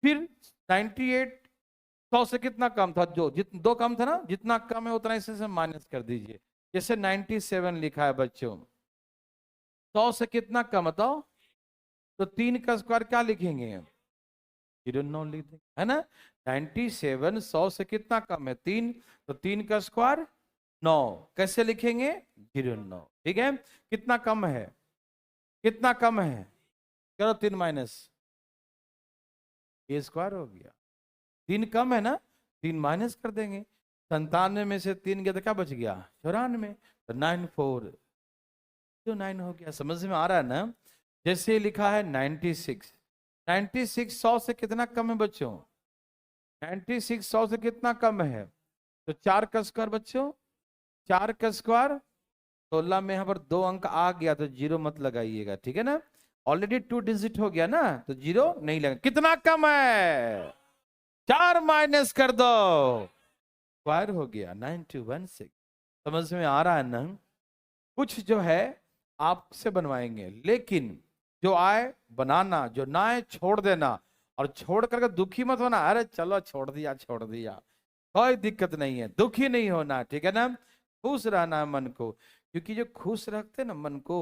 [SPEAKER 1] फिर 98 100 से कितना कम था? जो 2 कम था ना, जितना कम है उतना इसे से माइनस कर दीजिए। जैसे 97 लिखा है बच्चों, 100 से कितना कम बताओ? तो 3 का स्क्वायर क्या लिखेंगे? 09 लिख देंगे, है ना। 97 100 से कितना कम है? 3। तो 3 का स्क्वायर 9। कैसे लिखेंगे? 09, ठीक है। कितना कम है? कितना कम है? चलो 3 माइनस, ये स्क्वायर हो गया। 3 कम है ना, 3 माइनस कर देंगे। 97 में से 3 गया तो क्या बच गया? 94। तो 94 जो 9 हो गया। समझ में आ रहा है ना। जैसे लिखा है 96। 96 100 से कितना कम है बच्चों? 96 100 से कितना कम है? तो 4 का स्क्वायर बच्चों, 4 का स्क्वायर 16 में यहाँ पर 2 अंक आ गया तो 0 मत लगाइएगा, ठीक है ना। ऑलरेडी 2 डिजिट हो गया ना, तो 0 नहीं लगा। कितना कम है, 4 माइनस कर दो, स्क्वायर हो गया 9216। समझ में आ रहा है ना। कुछ जो है आपसे बनवाएंगे, लेकिन जो आए बनाना, जो ना आए छोड़ देना। और छोड़ करके दुखी मत होना, अरे चलो छोड़ दिया छोड़ दिया, कोई दिक्कत नहीं है, दुखी नहीं होना, ठीक है ना। खुश रहना है मन को, क्योंकि जो खुश रखते हैं ना मन को,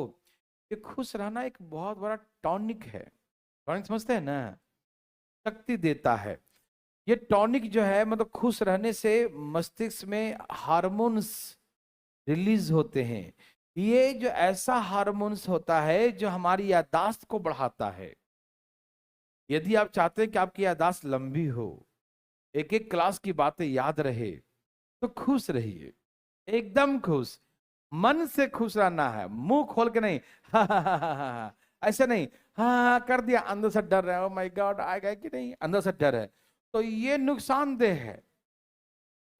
[SPEAKER 1] ये खुश रहना एक बहुत बड़ा टॉनिक है। टॉनिक समझते हैं ना, शक्ति देता है। ये टॉनिक जो है मतलब खुश रहने से मस्तिष्क में हार्मोन्स रिलीज होते हैं। ये जो ऐसा हार्मोन्स होता है जो हमारी याददाश्त को बढ़ाता है। यदि आप चाहते हैं कि आपकी याददाश्त लंबी हो, एक एक क्लास की बातें याद रहे, तो खुश रहिए, एकदम खुश, मन से खुश रहना है, मुंह खोल के नहीं हा हा हा हा हा, ऐसे नहीं हाँ कर दिया, अंदर से डर रहा है, ओ माय गॉड आएगा कि नहीं, अंदर से डर है, तो ये नुकसानदेह है।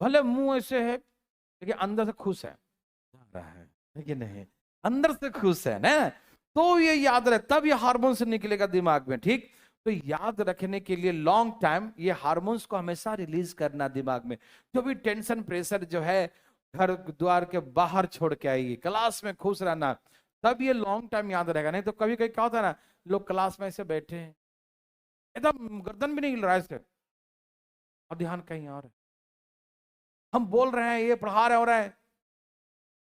[SPEAKER 1] भले मुंह ऐसे है लेकिन अंदर से खुश है, रहा है कि नहीं, अंदर से खुश है ना, तो ये याद रहे, तब ये हार्मोन से निकलेगा दिमाग में, ठीक। तो याद रखने के लिए लॉन्ग टाइम ये हार्मोन्स को हमेशा रिलीज करना दिमाग में। जो भी टेंशन प्रेशर जो है घर द्वार के बाहर छोड़ के आएगी, क्लास में खुश रहना, तब ये लॉन्ग टाइम याद रहेगा। नहीं तो कभी कभी क्या होता है ना, लोग क्लास में ऐसे बैठे हैं, एकदम गर्दन भी नहीं हिल रहा है इससे, और ध्यान कहीं और है, हम बोल रहे हैं, ये पढ़ा रहे हो रहा है,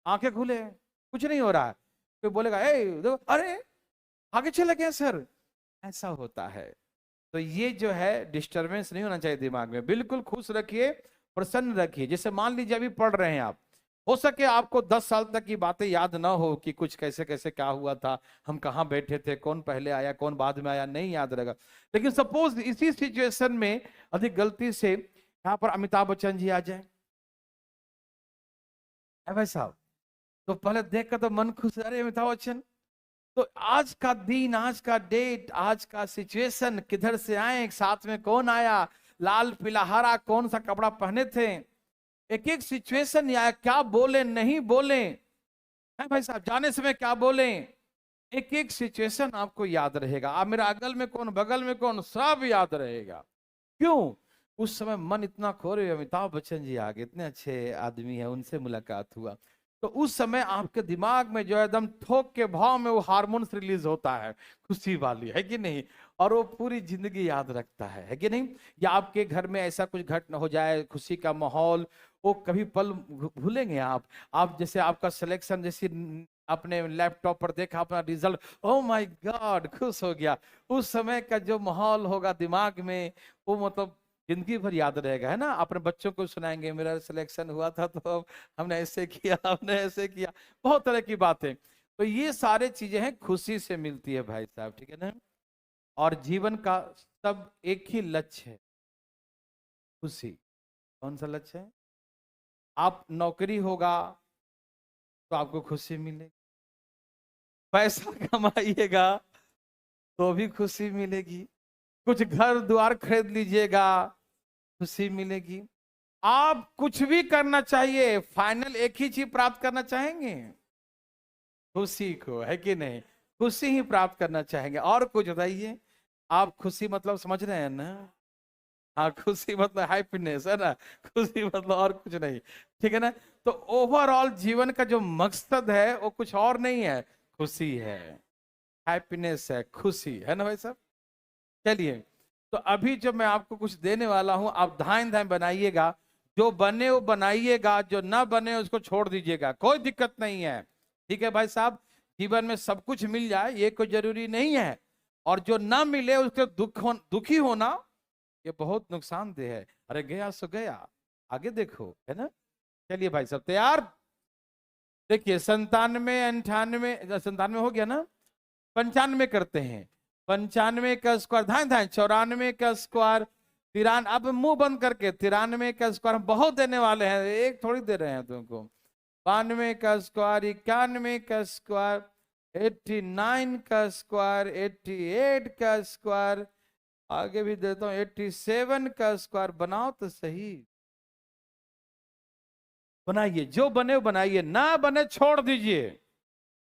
[SPEAKER 1] आंखें खुले हैं, कुछ नहीं हो रहा है, कोई बोलेगा ए देखो, अरे आगे चले गए सर, ऐसा होता है। तो ये जो है डिस्टरबेंस नहीं होना चाहिए दिमाग में, बिल्कुल खुश रखिए, प्रसन्न रखिए। जैसे मान लीजिए अभी पढ़ रहे हैं आप, हो सके आपको 10 साल तक की बातें याद ना हो कि कुछ कैसे कैसे क्या हुआ था, हम कहाँ बैठे थे, कौन पहले आया कौन बाद में आया, नहीं याद रहेगा। लेकिन सपोज इसी सिचुएशन में अधिक गलती से यहाँ पर अमिताभ बच्चन जी आ जाए, है भाई साहब, तो पहले देख कर तो मन खुश, अरे अमिताभ बच्चन, तो आज का दिन, आज का डेट, आज का सिचुएशन, किधर से आए, साथ में कौन आया, लाल पीला हरा कौन सा कपड़ा पहने थे, एक एक सिचुएशन या क्या बोले नहीं बोले, है भाई साहब, जाने समय क्या बोले, एक एक सिचुएशन आपको याद रहेगा। आप मेरा अगल में कौन बगल में कौन सब याद रहेगा। क्यों, उस समय मन इतना खोरे, अमिताभ बच्चन जी आ गए, इतने अच्छे आदमी है, उनसे मुलाकात हुआ, तो उस समय आपके दिमाग में जो है एकदम थोक के भाव में वो हार्मोन्स रिलीज होता है, खुशी वाली, है कि नहीं, और वो पूरी जिंदगी याद रखता है कि नहीं। या आपके घर में ऐसा कुछ घटना हो जाए, खुशी का माहौल, वो कभी पल भूलेंगे आप जैसे आपका सिलेक्शन, जैसे अपने लैपटॉप पर देखा अपना रिजल्ट, ओ माय गॉड, खुश हो गया, उस समय का जो माहौल होगा दिमाग में, वो मतलब जिंदगी भर याद रहेगा, है ना। अपने बच्चों को सुनाएंगे, मेरा सिलेक्शन हुआ था तो हमने ऐसे किया, हमने ऐसे किया, बहुत तरह की बातें। तो ये सारे चीजें हैं, खुशी से मिलती है भाई साहब, ठीक है ना। और जीवन का सब एक ही लक्ष्य है, खुशी। कौन सा लक्ष्य है, आप नौकरी होगा तो आपको खुशी मिलेगी, पैसा कमाइएगा तो भी खुशी मिलेगी, कुछ घर द्वार खरीद लीजिएगा खुशी मिलेगी, आप कुछ भी करना चाहिए, फाइनल एक ही चीज प्राप्त करना चाहेंगे, खुशी को, है कि नहीं, खुशी ही प्राप्त करना चाहेंगे। और कुछ बताइए, आप खुशी मतलब समझ रहे हैं ना, हाँ, खुशी मतलब हैप्पीनेस, है ना, खुशी मतलब और कुछ नहीं, ठीक है ना। तो ओवरऑल जीवन का जो मकसद है वो कुछ और नहीं है, खुशी है, हैप्पीनेस है, खुशी है ना भाई साहब। चलिए, तो अभी जब मैं आपको कुछ देने वाला हूं, आप धान धान बनाइएगा, जो बने वो बनाइएगा, जो ना बने उसको छोड़ दीजिएगा, कोई दिक्कत नहीं है, ठीक है भाई साहब। जीवन में सब कुछ मिल जाए ये कोई जरूरी नहीं है, और जो ना मिले उसके दुखी होना ये बहुत नुकसानदेह है। अरे गया सो गया, आगे देखो, है ना। चलिए भाई साहब तैयार, देखिए 97 98, 97 हो गया ना, 95 करते हैं, 95 का स्क्वायर, धान धान 94 का स्क्वायर, अब मुंह बंद करके 93 का स्क्वायर, हम बहुत देने वाले हैं, एक थोड़ी दे रहे हैं तुमको, 92 का स्क्वायर, 91 का स्क्वायर, 89 का स्क्वायर, 88 का स्क्वायर, आगे भी देता हूँ 87 का स्क्वायर, बनाओ तो सही, बनाइए, जो बने वो बनाइए, ना बने छोड़ दीजिए।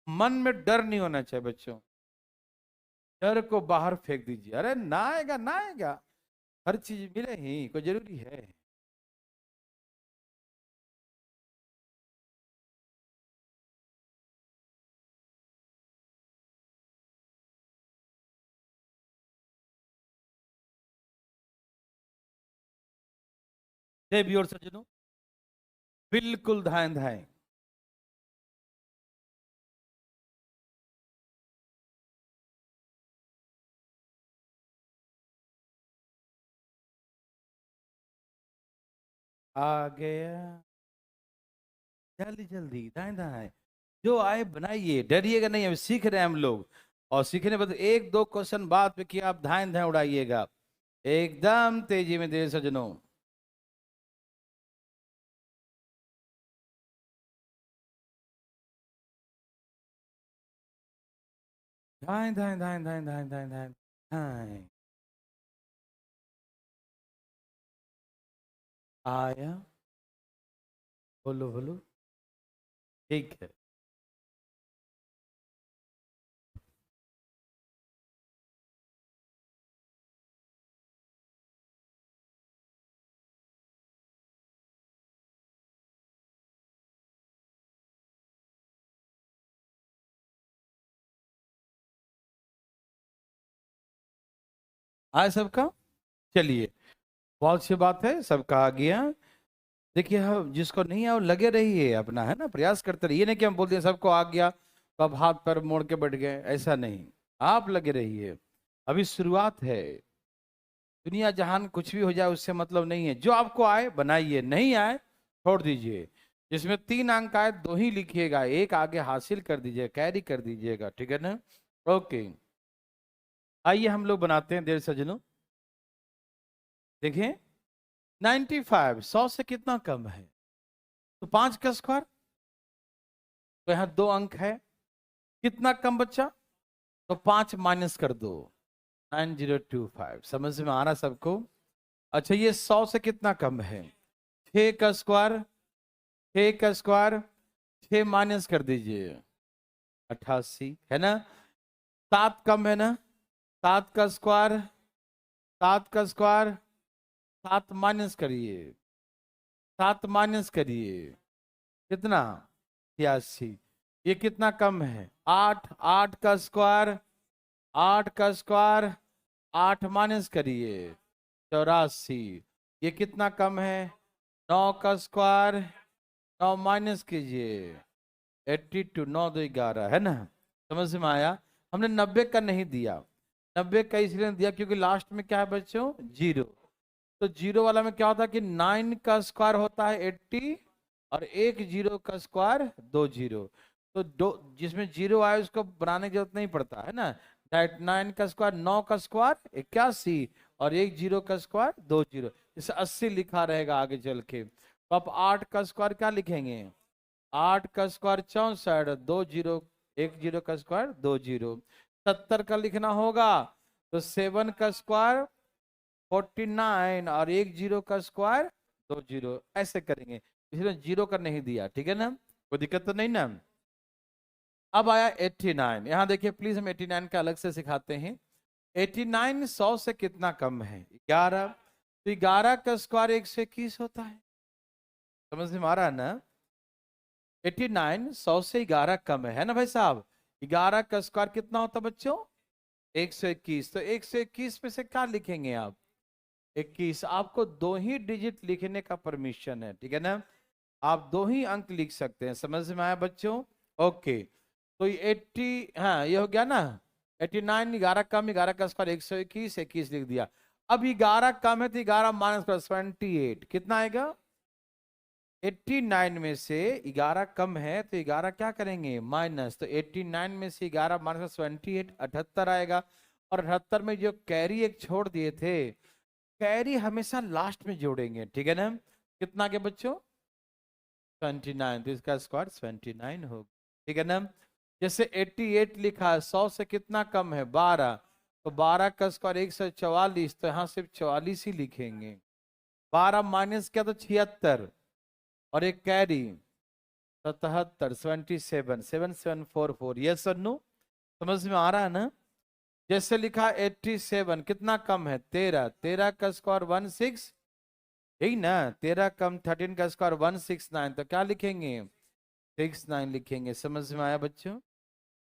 [SPEAKER 1] मन में डर नहीं होना चाहिए बच्चों, डर को बाहर फेंक दीजिए। अरे ना आएगा ना आएगा, हर चीज मिले ही, कोई जरूरी है। देवी और सज्जनों, बिल्कुल धाएं धाएं। आ गया, जल्दी जल्दी दाएं दाएं, जो आए बनाइए, डरिएगा नहीं, हम सीख रहे हैं हम लोग। और सीखने बाद एक दो क्वेश्चन बाद में किया आप धाएं धाएं उड़ाइएगा, एकदम तेजी में देर सज्जनों। धाएं धाएं धाएं धाएं धाएं धाएं धाएं धाएं। आया, बोलो बोलो, ठीक है। आया सबका, चलिए, बहुत सी बात है, सबका आ गया। देखिए, हम जिसको नहीं है वो लगे रहिए अपना, है ना, प्रयास करते रहिए। ये नहीं कि हम बोलते हैं सबको आ गया तो अब हाथ पैर मोड़ के बैठ गए, ऐसा नहीं। आप लगे रहिए, अभी शुरुआत है। दुनिया जहान कुछ भी हो जाए उससे मतलब नहीं है, जो आपको आए बनाइए, नहीं आए छोड़ दीजिए। जिसमें 3 अंक आए 2 ही लिखिएगा, एक आगे हासिल कर दीजिए, कैरी कर दीजिएगा, ठीक है ना। ओके, आइए हम लोग बनाते हैं देर सज्जनों। देखिए, 95 100 से कितना कम है, तो 5 का स्क्वायर, तो यहाँ 2 अंक है, कितना कम बच्चा, तो 5 माइनस कर दो, 9025। समझ में आ रहा सबको। अच्छा, ये 100 से कितना कम है, 6 का स्क्वायर, 6 का स्क्वायर, 6 माइनस कर दीजिए, 88, है ना। 7 कम है ना, 7 का स्क्वायर, 7 का स्क्वायर, 7 माइनस करिए, 7 माइनस करिए, कितना, 86। ये कितना कम है, 8, 8 का स्क्वायर, 8 का स्क्वायर, 8 माइनस करिए, 84। ये कितना कम है, 9 का स्क्वायर, 9 माइनस कीजिए, 82, 9 2 11, है ना। समझ में आया। हमने 90 का नहीं दिया, 90 का इसलिए नहीं दिया क्योंकि लास्ट में क्या है बच्चों, जीरो। तो जीरो वाला में क्या होता है कि 9 का स्क्वायर होता है 80, और एक जीरो का स्क्वायर 2 जीरो। तो दो जिसमें जीरो आए उसको बनाने की जरूरत नहीं पड़ता, है ना। 9 का स्क्वायर, 9 का स्क्वायर 81, और एक जीरो का स्क्वायर 2 जीरो, इसे 80 लिखा रहेगा आगे चल के। तो आप 8 का स्क्वायर क्या लिखेंगे, 8 का स्क्वायर 64, 2 जीरो, एक जीरो का स्क्वायर 2 जीरो। 70 का लिखना होगा, तो 7 का स्क्वायर 49, और एक जीरो का स्क्वायर 2 जीरो, ऐसे करेंगे। इसलिए जीरो का नहीं दिया, ठीक है ना, कोई दिक्कत तो नहीं ना। अब आया 89, यहाँ देखिए प्लीज, हम 89 का अलग से सिखाते हैं। 89 100 से कितना कम है, 11। तो 11 का स्क्वायर 121 होता है, समझ में आ रहा है ना। 89 100 से 11 कम है ना भाई साहब। 11 का स्क्वायर कितना होता है बच्चों, 121। तो 121 में से क्या लिखेंगे आप, 21। आपको 2 ही डिजिट लिखने का परमिशन है, ठीक है ना। आप 2 ही अंक लिख सकते हैं, समझ में आया बच्चों। ओके, तो ये 80, हाँ ये हो गया ना। 89, 11 कम, 11 का स्क्वायर 121, 21 लिख दिया। अब 11 कम है तो 11 माइनस कर 28, कितना आएगा, 89 में से 11 कम है तो 11 क्या करेंगे, माइनस। तो 89 में से 11 माइनस 28, 78 आएगा। और 78 में जो कैरी एक छोड़ दिए थे, कैरी हमेशा लास्ट में जोड़ेंगे, ठीक है ना। कितना के बच्चों, 29, तो इसका स्क्वायर 29 होगा, ठीक है ना। जैसे 88 लिखा है, 100 से कितना कम है, 12। तो 12 का स्क्वायर 144, तो यहाँ सिर्फ 44 ही लिखेंगे। 12 माइनस क्या, तो 76, और एक कैरी 77, 77, 7744, यस और नो, समझ में आ रहा है ना। जैसे लिखा 87, कितना कम है 13, 13 का स्क्वायर 16, यही ना, 13 कम 13 का स्क्वायर 169, तो क्या लिखेंगे 69 लिखेंगे। समझ में आया बच्चों।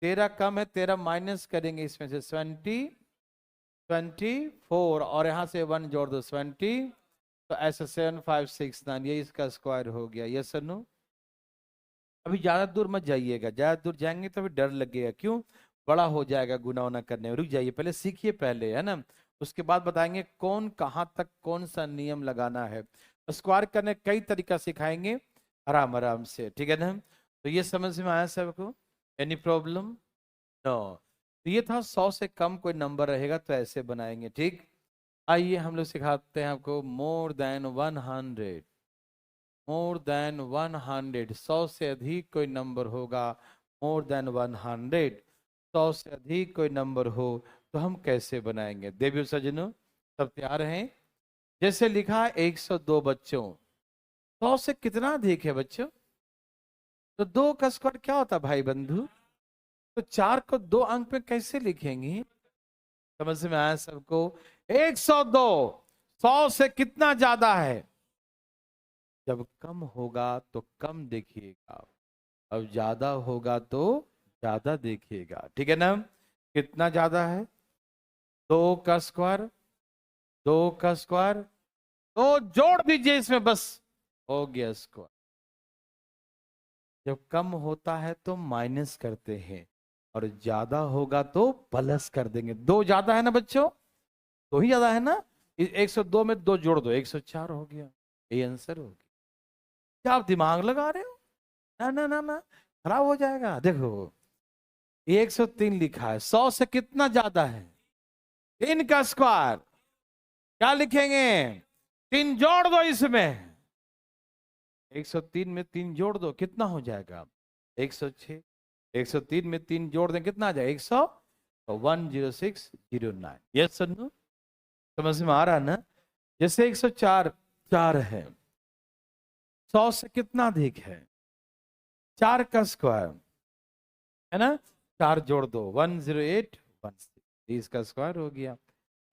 [SPEAKER 1] 13 कम है, 13 माइनस करेंगे इसमें से 24, और यहाँ से 1 जोड़ दो 20, तो ऐसे 7569, ये इसका स्क्वायर हो गया। यस और नो। अभी ज्यादा दूर मत जाइएगा, ज्यादा दूर जाएंगे तो अभी डर लगेगा, क्यों, बड़ा हो जाएगा गुना उना करने में। रुक जाइए, पहले सीखिए पहले, है ना, उसके बाद बताएंगे कौन कहाँ तक कौन सा नियम लगाना है। स्क्वायर करने कई तरीका सिखाएंगे, आराम आराम से, ठीक है ना। तो ये समझ में आया सबको, एनी प्रॉब्लम नो। तो ये था 100 से कम कोई नंबर रहेगा तो ऐसे बनाएंगे, ठीक। आइए हम लोग सिखाते हैं आपको मोर देन 100, मोर देन 100, 100 से अधिक कोई नंबर होगा, मोर देन 100, 100 से अधिक कोई नंबर हो तो हम कैसे बनाएंगे। देवियों सज्जनों, सब तैयार हैं। जैसे लिखा 102 बच्चों, 100 से कितना अधिक है बच्चों, तो 2 का स्क्वायर क्या होता है भाई बंधु, तो 4 को 2 अंक में कैसे लिखेंगे। समझ में आया सबको। 102 100 से कितना ज्यादा है, जब कम होगा तो कम देखिएगा, अब ज्यादा होगा तो ज्यादा देखिएगा, ठीक है ना। कितना ज्यादा है, 2 का स्क्वायर, 2 का स्क्वायर, तो जोड़ दीजिए इसमें बस, हो गया स्क्वायर। जब कम होता है तो माइनस करते हैं, और ज्यादा होगा तो प्लस कर देंगे। 2 ज्यादा है ना बच्चों, 2 ही ज्यादा है ना, 102 में 2 जोड़ दो 104 हो गया, ये आंसर हो गया। क्या आप दिमाग लगा रहे हो, ना ना ना ना, खराब हो जाएगा। देखो 103 लिखा है, 100 से कितना ज्यादा है, 3 का स्क्वायर, क्या लिखेंगे, 3 जोड़ दो इसमें, 103 में 3 जोड़ दो कितना हो जाएगा 106, 103 में 3 जोड़ दें कितना आ जाएगा 100, 10609, यस सर नो। समझ में आ रहा है ना। जैसे 104 4 है, 100 से कितना अधिक है, 4 का स्क्वायर, है ना, 4 जोड़ दो 10816, इसका स्क्वायर हो गया।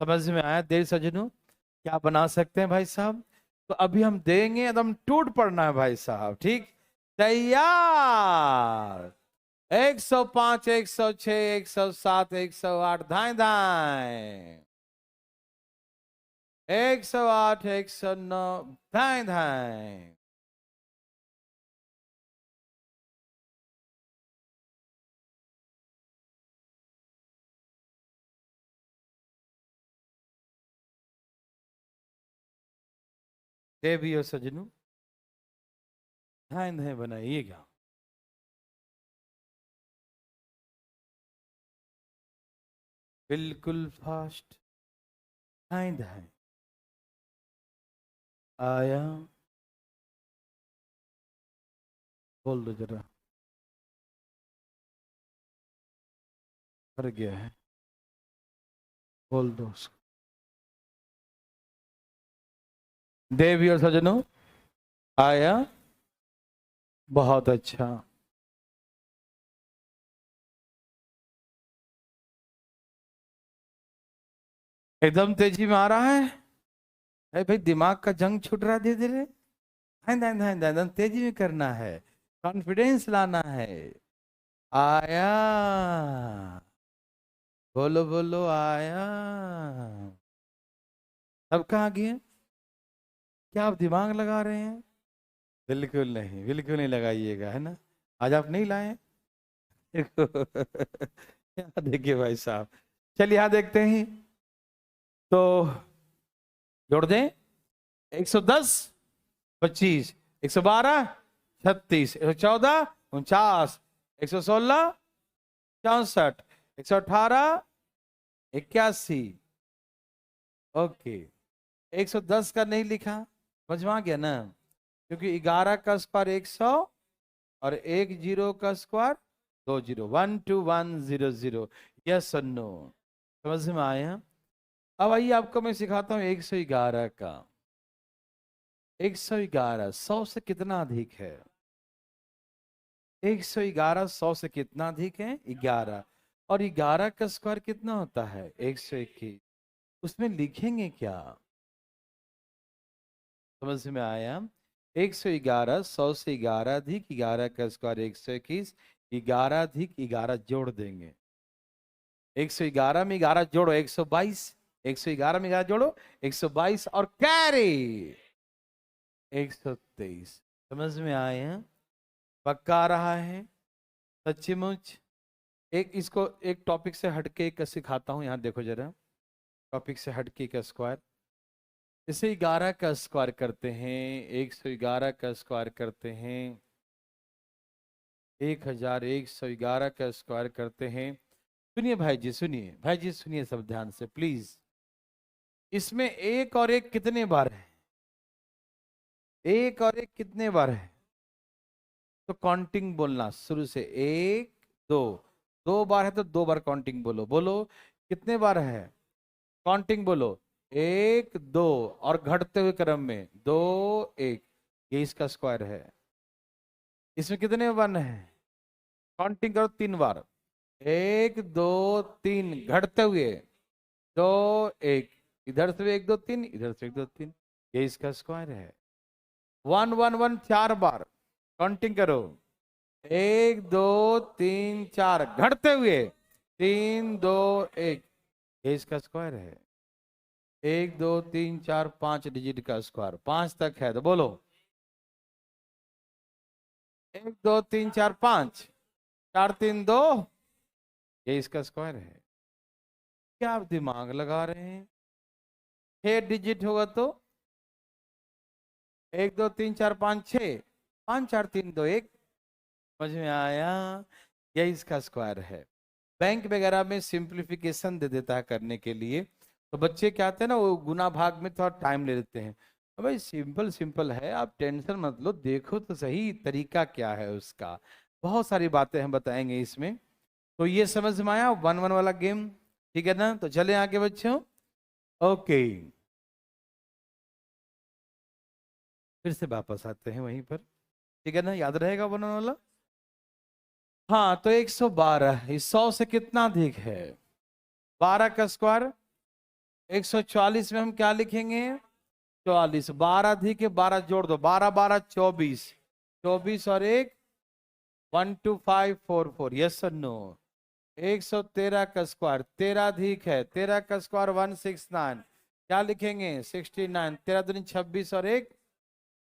[SPEAKER 1] समझ में आया देर सजनों, क्या बना सकते हैं भाई साहब। तो अभी हम देंगे, एकदम टूट पड़ना है भाई साहब, ठीक। तैयार, 105, 106, 107, 108, धाए धाए, 108, 109, धाए धाए। देवियों सजनों, धाए धाए बनाइएगा। बिल्कुल फास्ट, धाए धाए। आया, बोल दो जरा, कर गया है, बोल दो उसको। देवी और सजनों, आया, बहुत अच्छा। एकदम तेजी में आ रहा है, अरे भाई दिमाग का जंग छूट रहा है धीरे धीरे, एकदम तेजी में करना है, कॉन्फिडेंस लाना है। आया, बोलो बोलो, आया। सब कहाँ गए, क्या आप दिमाग लगा रहे हैं, बिल्कुल नहीं, बिल्कुल नहीं लगाइएगा, है ना। आज आप नहीं लाए यहाँ देखिए भाई साहब, चलिए यहाँ देखते हैं, तो जोड़ दें 110 25, 112 36, 114 49, 116 64, 118 81, ओके। 110 का नहीं लिखा, समझ में आ गया ना, क्योंकि 11 का स्क्वायर 100, और 1 जीरो का स्क्वायर 2 जीरो, 12100, यस और नो। समझ में आया। अब आइए आपको मैं सिखाता हूँ 111 का, 111 100 से कितना अधिक है? 111 100 से कितना अधिक है? 11। और 11 का स्क्वायर कितना होता है? 121। उसमें लिखेंगे क्या? समझ में आया? 111 100 से 11 अधिक 11 का स्क्वायर 121, 11 अधिक 11 जोड़ देंगे। 111 में 11 जोड़ो 122, 111 में 11 जोड़ो 122 और कैरी 123। समझ में आया? पक्का आ रहा है? सच्चीमुच? एक इसको एक टॉपिक से हटके एक सिखाता हूं, यहां देखो जरा। टॉपिक से हटके का स्क्वायर, इसे 11 का स्क्वायर करते हैं, 111 का स्क्वायर करते हैं, 1111 का स्क्वायर करते हैं। सुनिए भाई जी, सुनिए भाई जी, सुनिए सब ध्यान से प्लीज। इसमें एक और एक कितने बार है? एक और एक कितने बार है? तो काउंटिंग बोलना शुरू से, एक दो, दो बार है तो दो बार काउंटिंग बोलो। बोलो कितने बार है? काउंटिंग बोलो, एक दो, और घटते हुए क्रम में दो एक। ये इसका स्क्वायर है। इसमें कितने वन है? काउंटिंग करो 3 बार, एक दो तीन, घटते हुए दो एक, इधर से एक दो तीन, इधर से एक दो तीन। ये इसका स्क्वायर है। 1 1 1 4 बार काउंटिंग करो, एक दो तीन चार, घटते हुए तीन दो एक। ये इसका स्क्वायर है। एक दो तीन चार 5 डिजिट का स्क्वायर, 5 तक है तो बोलो। एक दो तीन चार 5, 4 3 2, ये इसका स्क्वायर है। क्या आप दिमाग लगा रहे हैं? 6 डिजिट होगा तो एक दो तीन चार 5 6, 5 4 3 2 1। समझ में आया? यही इसका स्क्वायर है। बैंक वगैरह में सिंप्लीफिकेशन दे देता है करने के लिए, तो बच्चे क्या आते हैं ना, वो गुना भाग में थोड़ा टाइम ले लेते हैं। तो भाई सिंपल सिंपल है, आप टेंशन मत लो, देखो तो सही तरीका क्या है उसका। बहुत सारी बातें हम बताएंगे इसमें। तो ये समझ में आया 1 1 वाला गेम? ठीक है ना? तो चले आगे बच्चों। ओके, फिर से वापस आते हैं वहीं पर। ठीक है ना? याद रहेगा 1 1 वाला? हाँ, तो 112 इस 100 से कितना अधिक है? 12 का स्क्वायर 144 में हम क्या लिखेंगे? 44। 12 अधिक है, 12 जोड़ दो, 12 12 24, 24 और एक 12544। यस और नो? 113 का स्क्वायर 13 अधिक है, 13 का स्क्वायर 169, क्या लिखेंगे? 69। 13 दूनी 26 और एक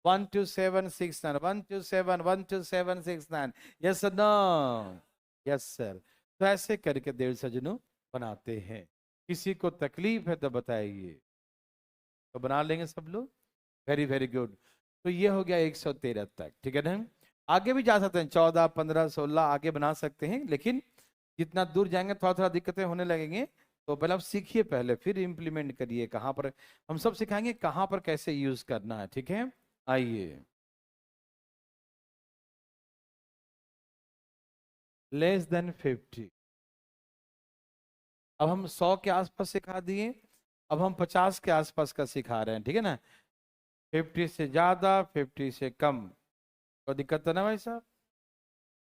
[SPEAKER 1] 12769, 127 यस और नो? Yes sir. तो ऐसे करके 1.5 सजनों बनाते हैं। किसी को तकलीफ है तो बताइए, तो बना लेंगे सब लोग। Very very good. तो ये हो गया 113 तक। ठीक है ना? आगे भी जा सकते हैं, 14 15 16 आगे बना सकते हैं, लेकिन जितना दूर जाएंगे थोड़ा थोड़ा दिक्कतें होने लगेंगे। तो पहले आप सीखिए, पहले फिर इंप्लीमेंट करिए। कहाँ पर हम सब सिखाएंगे, कहाँ पर कैसे यूज करना है। ठीक है? आइए, लेस देन 50। अब हम 100 के आसपास सिखा दिए, अब हम 50 के आसपास का सिखा रहे हैं। ठीक है ना? 50 से ज्यादा, 50 से कम, कोई दिक्कत तो ना भाई साहब?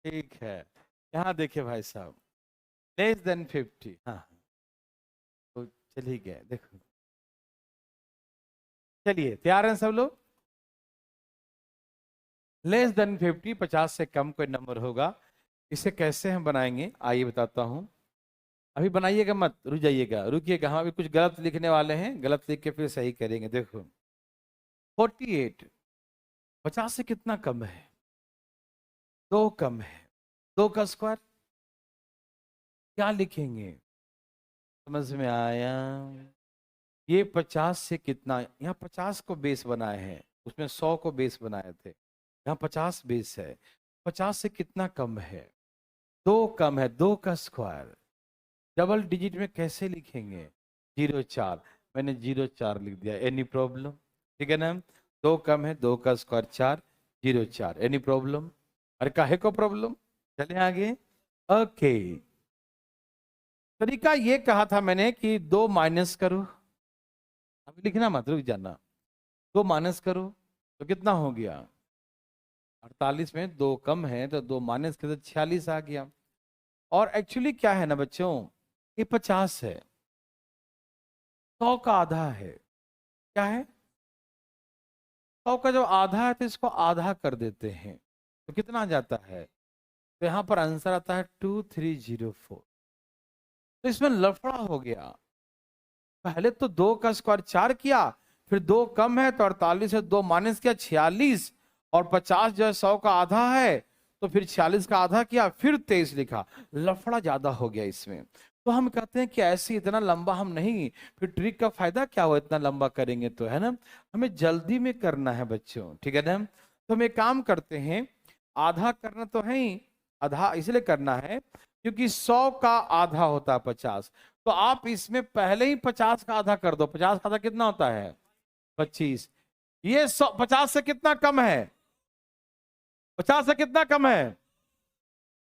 [SPEAKER 1] ठीक है। यहाँ देखिए भाई साहब, लेस देन 50। हाँ, तो चलिए गए, देखो। चलिए, तैयार हैं सब लोग? लेस देन 50, 50 से कम कोई नंबर होगा, इसे कैसे हम बनाएंगे आइए बताता हूं। अभी बनाइएगा मत, रुक जाइएगा, रुकिएगा, हम अभी कुछ गलत लिखने वाले हैं, गलत लिख के फिर सही करेंगे। देखो 48 50 से कितना कम है? दो कम है। दो का स्क्वायर क्या लिखेंगे? समझ में आया? ये 50 से कितना, यहाँ 50 को बेस बनाए हैं, उसमें 100 को बेस बनाए थे, यहाँ 50 बेस है। 50 से कितना कम है? दो कम है। दो का स्क्वायर डबल डिजिट में कैसे लिखेंगे? 04। मैंने 04 लिख दिया, एनी प्रॉब्लम? ठीक है ना? दो कम है, दो का स्क्वायर 4, 04, एनी प्रॉब्लम? अरे काहे को प्रॉब्लम? चले आगे। ओके, तरीका ये कहा था मैंने कि दो माइनस करो, अभी लिखना मत, रुक जाना। दो माइनस करो, तो कितना हो गया? 48 में 2 कम है तो 2 माइनस के, तो 46 आ गया। और एक्चुअली क्या है ना बच्चों, ये 50 है, 100 का आधा है। क्या है? 100 का जो आधा है तो इसको आधा कर देते हैं, तो कितना आ जाता है? तो यहां पर आंसर आता है 2304। तो इसमें लफड़ा हो गया। पहले तो 2 का स्क्वायर 4 किया, फिर 2 कम है तो 48 से 2 माइनस किया 46, और 50 जो है 100 का आधा है, तो फिर 46 का आधा किया, फिर 23 लिखा। लफड़ा ज्यादा हो गया इसमें। तो हम कहते हैं कि ऐसे इतना लंबा हम नहीं, फिर ट्रिक का फायदा क्या हुआ इतना लंबा करेंगे तो, है ना। हमें जल्दी में करना है बच्चों, ठीक है ना। तो हम एक काम करते हैं, आधा करना तो है ही, आधा इसलिए करना है क्योंकि 100 का आधा होता है 50। तो आप इसमें पहले ही 50 का आधा कर दो। 50 का आधा कितना होता है? 25। ये 50 से कितना कम है? 50 से कितना कम है?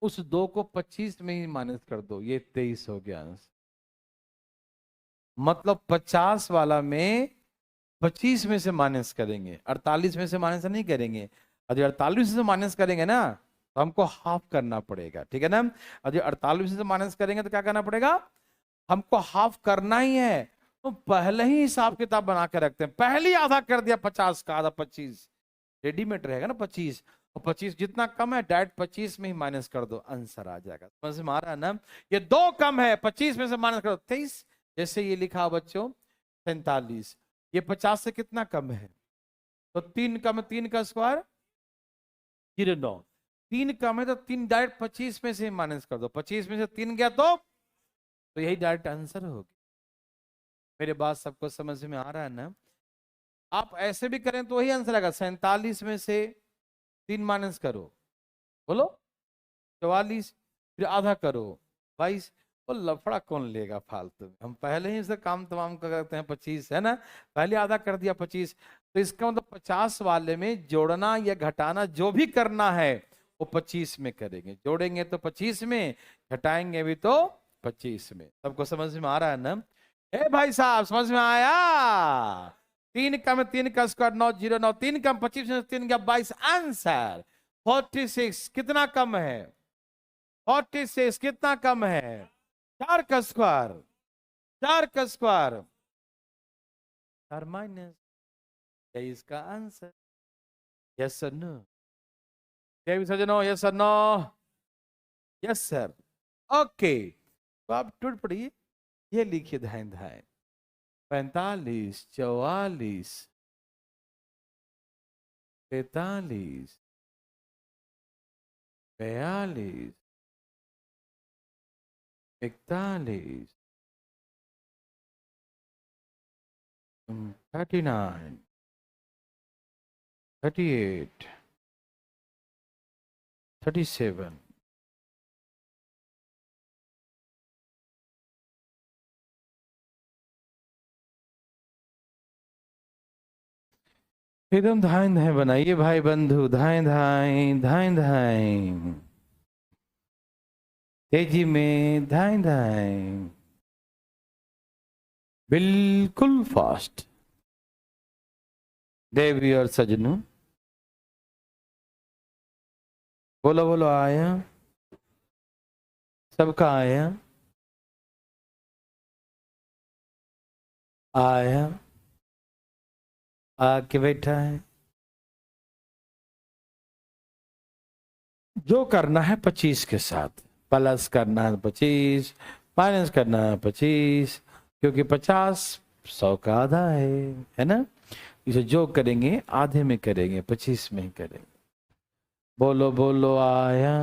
[SPEAKER 1] उस 2 को 25 में ही माइनस कर दो, ये 23 हो गया। मतलब 50 वाला में 25 में से माइनस करेंगे, 48 में से माइनस नहीं करेंगे। और जो 48 में से माइनस करेंगे ना, तो हमको हाफ करना पड़ेगा, ठीक है ना। और जो 48 में से माइनस करेंगे तो क्या करना पड़ेगा? हमको हाफ करना ही है। तो पहले ही हिसाब किताब बना के रखते हैं, पहले ही आधा कर दिया 50 का, आधा 25 रेडीमेड रहेगा ना 25। और 25 जितना कम है डायरेक्ट 25 में ही माइनस कर दो, आंसर आ जाएगा। समझ में आ रहा है ना। ये 2 कम है, 25 में से माइनस कर दो 23। जैसे ये लिखा बच्चों 47, ये 50 से कितना कम है? तो 3 कम है, 3 का स्क्वायर 09। 3 कम है तो 3 डायरेक्ट 25 में से माइनस कर दो, 25 में से 3 गया तो यही डायरेक्ट आंसर होगी। मेरे बात सबको समझ में आ रहा है ना। आप ऐसे भी करें तो वही आंसर आएगा। 47 में से 3 माइनस करो, बोलो 44, फिर आधा करो 22। वो लफड़ा कौन लेगा फालतू में, हम पहले ही से काम तमाम करते हैं 25, है ना। पहले आधा कर दिया 25। तो इसका मतलब 50 वाले में जोड़ना या घटाना जो भी करना है वो 25 में करेंगे। जोड़ेंगे तो 25 में, घटाएंगे भी तो 25 में। सबको समझ में आ रहा है ना। ए भाई साहब समझ में आया? 3 कम 3 का स्क्वायर 909, 3 कम 25 में 3 गया 22, आंसर 46। कितना कम है? 46 कितना कम है? 4 का स्क्वायर, 4 का स्क्वायर 4 माइनस, यही इसका आंसर। Yes sir no? सजनो yes sir no? Yes sir. Okay, तो आप टूट पड़िए, ये लिखिए धाए धाए 45, 44, 45, 42, 41, 39, 38, 37। एकदम धाए धाए बनाइए भाई बंधु, धाए धाए धाए धाए, तेजी में धाए धाए, बिल्कुल फास्ट। देवी और सजनू बोलो बोलो, आया सबका आया, आया आके बैठा है। जो करना है 25 के साथ, प्लस करना है 25, माइनस करना है 25, क्योंकि 50 100 का आधा है ना। इसे जो करेंगे आधे में करेंगे, 25 में ही करेंगे। बोलो बोलो, आया।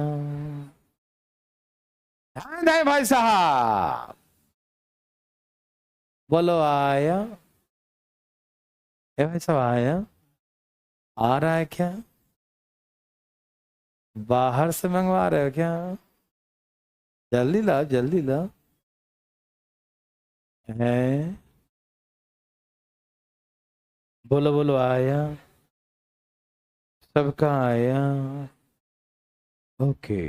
[SPEAKER 1] ध्यान है भाई साहब, बोलो आया। ए भाई साहब आया, आ रहा है क्या? बाहर से मंगवा रहे हो क्या? जल्दी लाओ जल्दी लाओ। है, बोलो बोलो, आया सबका आया। ओके।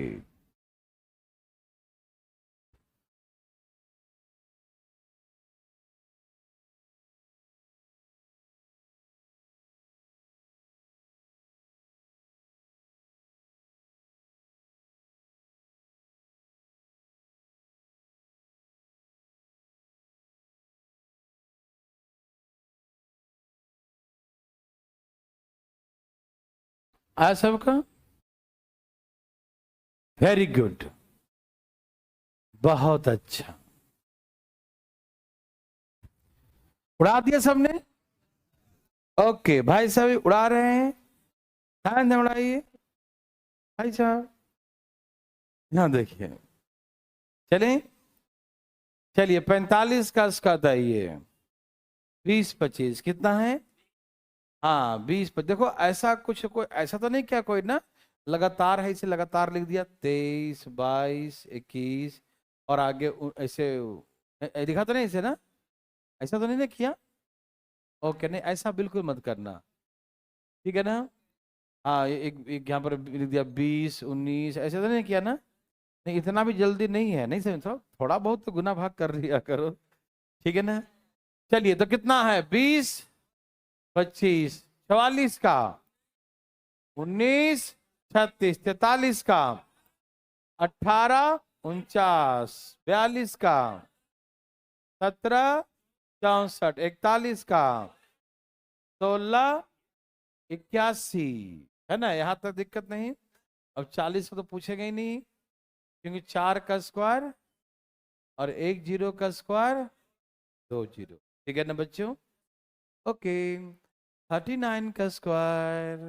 [SPEAKER 1] आया सबका? वेरी गुड, बहुत अच्छा। उड़ा दिया सबने? ओके भाई साहब उड़ा रहे हैं, ध्यान से उड़ाइए भाई साहब। यहाँ देखिए, चलें, चलिए 45 का स्क्वायर आइए, 20 25 कितना है? हाँ 20 देखो ऐसा कुछ, कोई ऐसा तो नहीं क्या कोई ना लगातार है, इसे लगातार लिख दिया 23 22 21 और आगे ऐसे लिखा तो नहीं इसे ना, ऐसा तो नहीं ना किया? ओके, नहीं ऐसा बिल्कुल मत करना, ठीक है ना? हाँ एक यहाँ पर लिख दिया 20 19, ऐसे तो नहीं किया ना? नहीं इतना भी जल्दी नहीं है, नहीं समझ, थोड़ा बहुत तो गुना भाग कर लिया करो, ठीक है ना? चलिए तो कितना है? 20 25 44 का, 19 36 43 का, 18 49 42 का, 17 64 41 का, 16 81, है ना? यहां तक दिक्कत नहीं। अब 40 को तो पूछेगा ही नहीं, क्योंकि 4 का स्क्वायर और 1 जीरो का स्क्वायर 2 जीरो, ठीक है ना बच्चों? ओके, 39 का स्क्वायर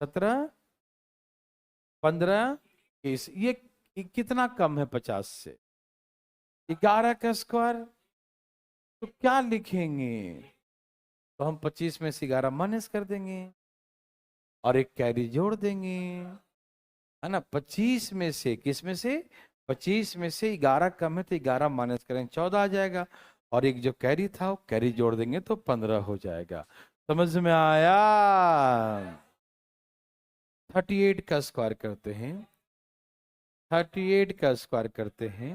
[SPEAKER 1] 17 15 20, ये कितना कम है 50 से? 11 का स्क्वायर, तो क्या लिखेंगे? तो हम 25 में से 11 माइनस कर देंगे और एक कैरी जोड़ देंगे, है ना? 25 में से, किस में से? 25 में से 11 कम है तो 11 माइनस करेंगे 14 आ जाएगा, और एक जो कैरी था वो कैरी जोड़ देंगे तो 15 हो जाएगा। समझ में आया? 38 का स्क्वायर करते हैं, 38 का स्क्वायर करते हैं,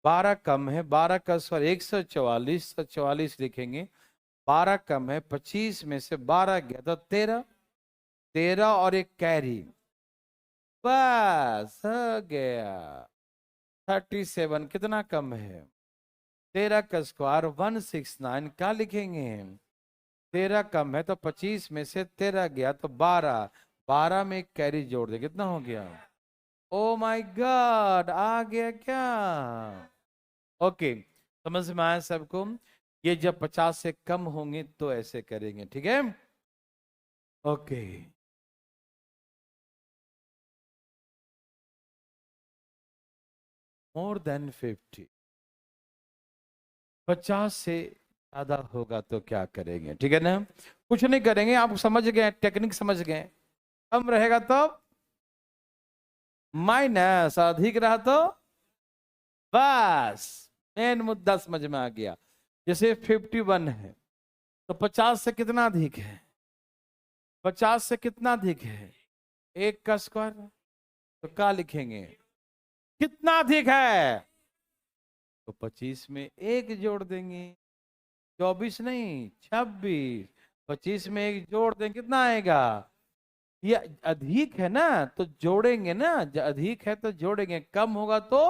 [SPEAKER 1] 12 कम है, 12 का स्क्वायर 144, तो 44 लिखेंगे, 12 कम है, 25 में से 12 गया तो 13, 13 और एक कैरी, बस हो गया। 37 कितना कम है? 13 का स्क्वायर 169, क्या लिखेंगे? 13 कम है तो 25 में से 13 गया तो 12, 12 में एक कैरी जोड़ दे, कितना हो गया? ओ माय गॉड, आ गया क्या? ओके, समझ में आया सबको? ये जब 50 से कम होंगे तो ऐसे करेंगे, ठीक है? ओके, मोर देन 50, 50 से ज्यादा होगा तो क्या करेंगे, ठीक है ना? कुछ नहीं करेंगे, आप समझ गए, टेक्निक समझ गए। कम रहेगा तो माइनस, अधिक रहा तो बस, मेन मुद्दा समझ में आ गया। जैसे 51 है तो 50 से कितना अधिक है? 50 से कितना अधिक है? 1 का स्क्वायर, तो क्या लिखेंगे? कितना अधिक है? तो 25 में 1 जोड़ देंगे, 24 नहीं 26, 25 में 1 जोड़ देंगे, कितना आएगा? ये अधिक है ना तो जोड़ेंगे ना, अधिक है तो जोड़ेंगे, कम होगा तो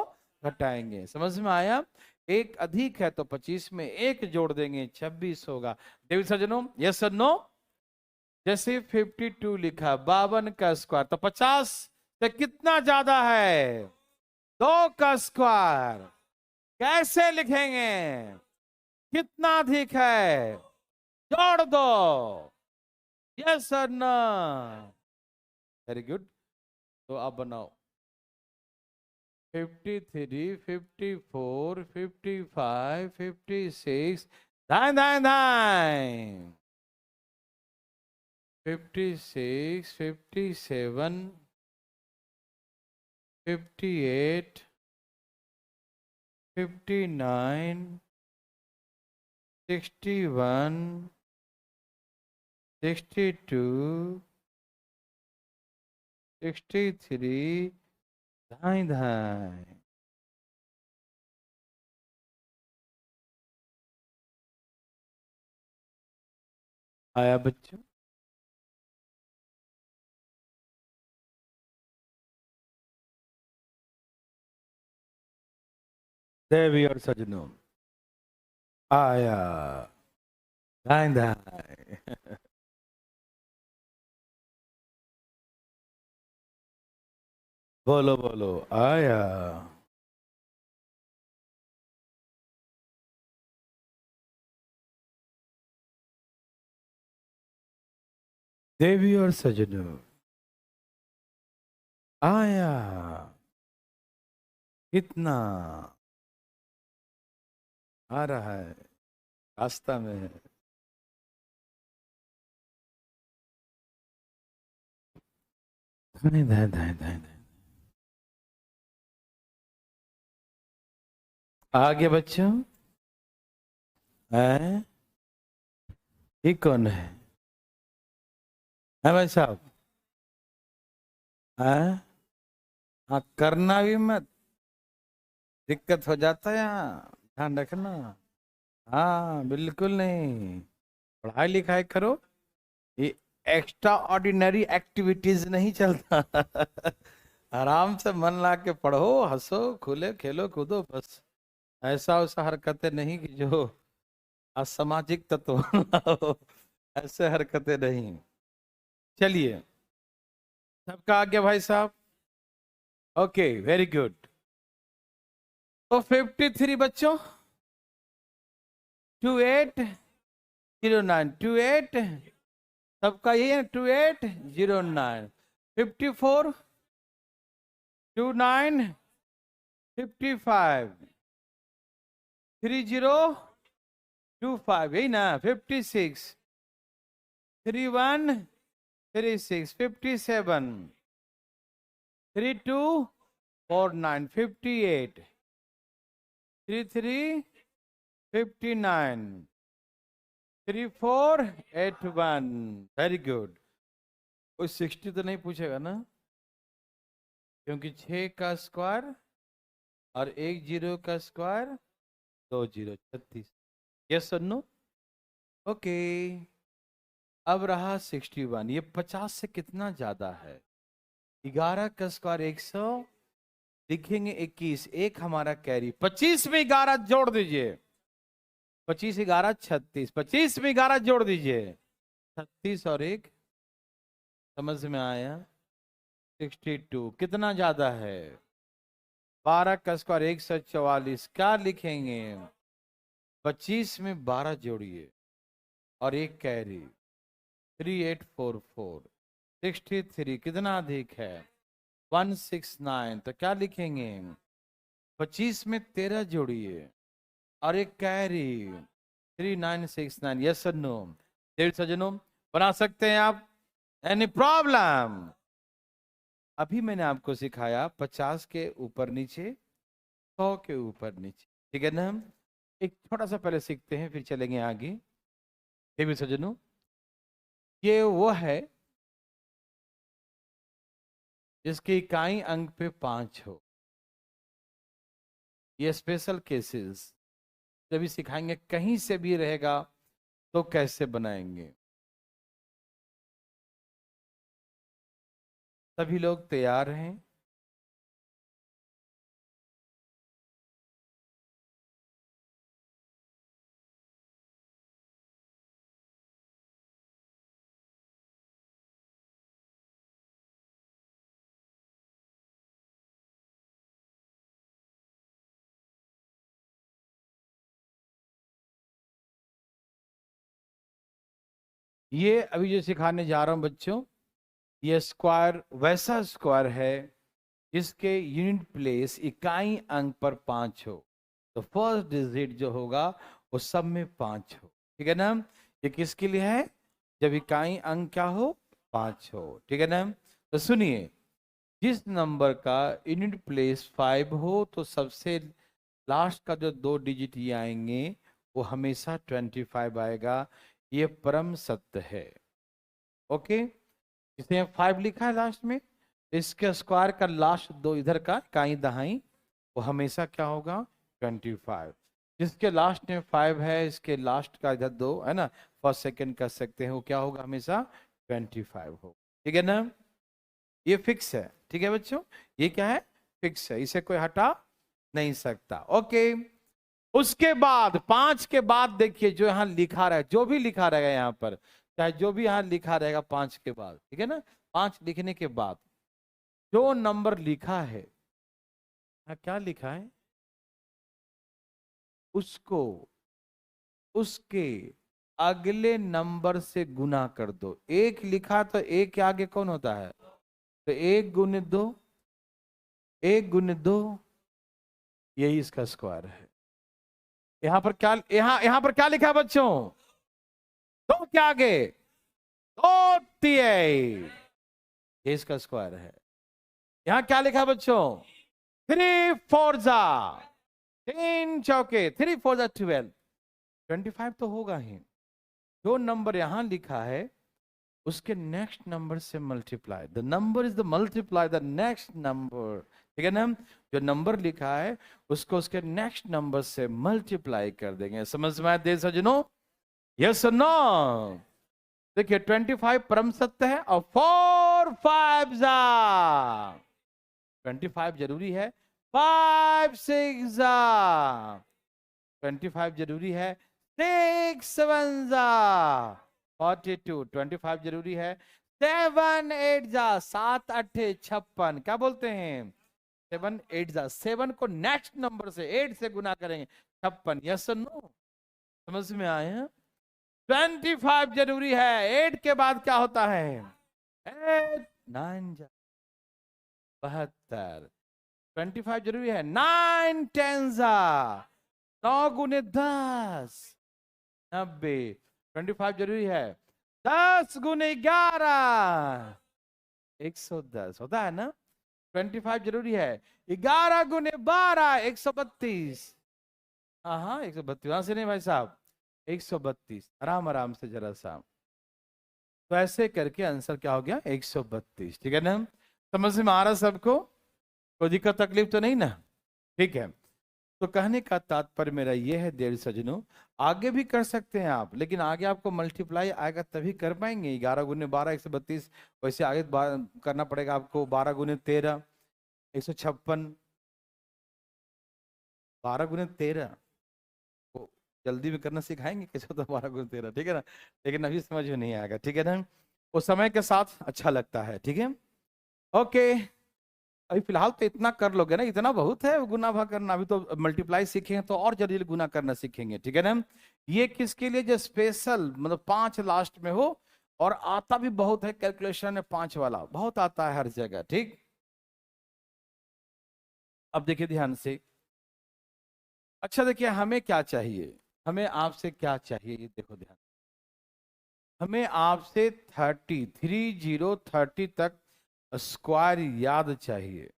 [SPEAKER 1] घटाएंगे। समझ में आया? एक अधिक है तो 25 में 1 जोड़ देंगे, 26 होगा। डेविड सज्जनों, यस और नो? जैसे 52 लिखा, 52 का स्क्वायर, तो 50 से कितना ज्यादा है? 2 का स्क्वायर, कैसे लिखेंगे? कितना अधिक है? जोड़ दो, यस और नो? वेरी गुड, तो आप बनाओ 53 54 55 56, धाए धाए धाए, 56 57 58 59 61 62 63, धाए धाए। आया बच्चों? देवी और सजनों, आया, धाए धाए। बोलो बोलो आया। देवी और सजनों आया। कितना आ रहा है, रास्ता में है। धाए धाए धाए धाए धाए। आगे बच्चों है। ये कौन है भाई साहब? है। हाँ, करना भी मत, दिक्कत हो जाता है यहाँ, ध्यान रखना। हाँ बिल्कुल नहीं, पढ़ाई लिखाई करो। ये एक्स्ट्रा ऑर्डिनरी एक्टिविटीज नहीं चलता। आराम से मन ला के पढ़ो, हंसो खुले, खेलो कूदो, बस। ऐसा वैसा हरकतें नहीं कि जो असामाजिक तत्व हो, ऐसे हरकतें नहीं। चलिए, सबका आ गया भाई साहब? Okay, very good. तो 53 बच्चों, 2809, सबका यही है 2809। 54, 29, 55, 3025, यही ना? 56, 3136, 57, 3249, 58, 3359, 3481। Very good. कोई 60 तो नहीं पूछेगा ना? क्योंकि 6 का स्क्वायर और 1 जीरो का स्क्वायर 2 जीरो 36। यस और नो? ओके। अब रहा 61, ये 50 से कितना ज्यादा है? 11 का स्क्वायर 100, लिखेंगे 21, एक हमारा कैरी। 25 में 11 जोड़ दीजिए, 25 11 36, 25 में 11 जोड़ दीजिए, 36 और एक, समझ में आया? 62 कितना ज्यादा है? 12 का स्क्वायर 144, क्या लिखेंगे? 25 में 12 जोड़िए और एक कैरी, 3844। 63 कितना अधिक है? 169, तो क्या लिखेंगे? 25 में 13 जोड़िए और एक कैरी, 3969। यस और नो? देवी सजनों, बना सकते हैं आप? Any problem? अभी मैंने आपको सिखाया 50 के ऊपर नीचे, 100 के ऊपर नीचे, ठीक है ना? एक छोटा सा पहले सीखते हैं, फिर चलेंगे आगे। देवी सजनों, ये वो है जिसकी इकाई अंक पे 5 हो। ये स्पेशल केसेस जब भी सिखाएंगे, कहीं से भी रहेगा तो कैसे बनाएंगे। सभी लोग तैयार हैं? ये अभी जो सिखाने जा रहा हूं बच्चों, ये स्क्वायर वैसा स्क्वायर है जिसके यूनिट प्लेस इकाई अंक पर 5 हो। तो फर्स्ट डिजिट जो होगा वो सब में 5 हो, ठीक है ना? ये किसके लिए है? जब इकाई अंक क्या हो? 5 हो, ठीक है ना? तो सुनिए, जिस नंबर का यूनिट प्लेस 5 हो तो सबसे लास्ट का जो 2 डिजिट ये आएंगे वो हमेशा 25 आएगा। ये परम सत्य है। ओके, इसे 5 लिखा है लास्ट में, इसके स्क्वायर का लास्ट 2 इधर का इकाई दहाई वो हमेशा क्या होगा? 25। जिसके लास्ट में 5 है, इसके लास्ट का इधर 2 है ना, फर्स्ट सेकंड कर सकते हैं, वो क्या होगा? हमेशा 25 हो, ठीक है ना? ये फिक्स है, ठीक है बच्चों? ये क्या है? फिक्स है, इसे कोई हटा नहीं सकता। ओके, उसके बाद 5 के बाद देखिए जो यहाँ लिखा रहा है, जो भी लिखा रहेगा यहाँ पर, चाहे जो भी यहाँ लिखा रहेगा 5 के बाद, ठीक है ना? 5 लिखने के बाद जो नंबर लिखा है, क्या लिखा है, उसको उसके अगले नंबर से गुना कर दो। एक लिखा तो एक के आगे कौन होता है, तो एक गुने दो, एक गुने दो, यही इसका स्क्वायर है। यहां पर क्या, यहां पर क्या लिखा है बच्चों, दो के आगे दो तिहाई, ये इसका स्क्वायर है। यहां क्या लिखा है बच्चों, 3 4 तीन चौके, 3 4 12, 25 तो होगा ही। जो नंबर यहां लिखा है उसके नेक्स्ट नंबर से multiply, the number is the multiply the next number, ठीक है ना। जो नंबर लिखा है उसको उसके नेक्स्ट नंबर से मल्टीप्लाई कर देंगे। समझ में आया दे सजनों, यस और नो। देखिए 25 परम सत्य है और 4 5 जा 25 जरूरी है, 5 6 जा 25 जरूरी है, 6 7 जा 42, 25 जरूरी है, 7 8 जा 7 8 56, क्या बोलते हैं 7 8 जा, 7 को नेक्स्ट नंबर से 8 से गुना करेंगे 56, यस और नो, समझ में आए हैं। 25 जरूरी है, 8 के बाद क्या होता है, 8 9 जा 72, 25 जरूरी है, 9 10 जा 9 गुने 10 90, 25 जरूरी है, 10 गुने 11 110 होता है ना। 25 जरूरी है, 11 गुने 12 132, हाँ 132, वहां से नहीं भाई साहब 132, आराम आराम से जरा सा, तो ऐसे करके आंसर क्या हो गया 132, ठीक है ना। समझ में आ रहा सबको, कोई दिक्कत तकलीफ तो नहीं ना, ठीक है। तो कहने का तात्पर्य मेरा ये है देर सजनों, आगे भी कर सकते हैं आप, लेकिन आगे आपको मल्टीप्लाई आएगा तभी कर पाएंगे। 11 गुने 12 132, वैसे आगे करना पड़ेगा आपको 12 गुने 13 156, 12 गुने 13 को जल्दी में करना सिखाएंगे कैसे होता है 12 गुने 13, ठीक है ना, लेकिन अभी समझ में नहीं आएगा, ठीक है ना, वो समय के साथ अच्छा लगता है, ठीक है। ओके, अभी फिलहाल तो इतना कर लोगे ना, इतना बहुत है गुना भाग करना, अभी तो मल्टीप्लाई सीखेंगे तो और जल्दी गुना करना सीखेंगे, ठीक है ना। ये किसके लिए, जो स्पेशल मतलब 5 लास्ट में हो, और आता भी बहुत है कैलकुलेशन में, 5 वाला बहुत आता है हर जगह, ठीक। अब देखिए ध्यान से, अच्छा देखिए हमें क्या चाहिए, हमें आपसे क्या चाहिए, ये देखो ध्यान, हमें आपसे 30 तक स्क्वायर याद चाहिए,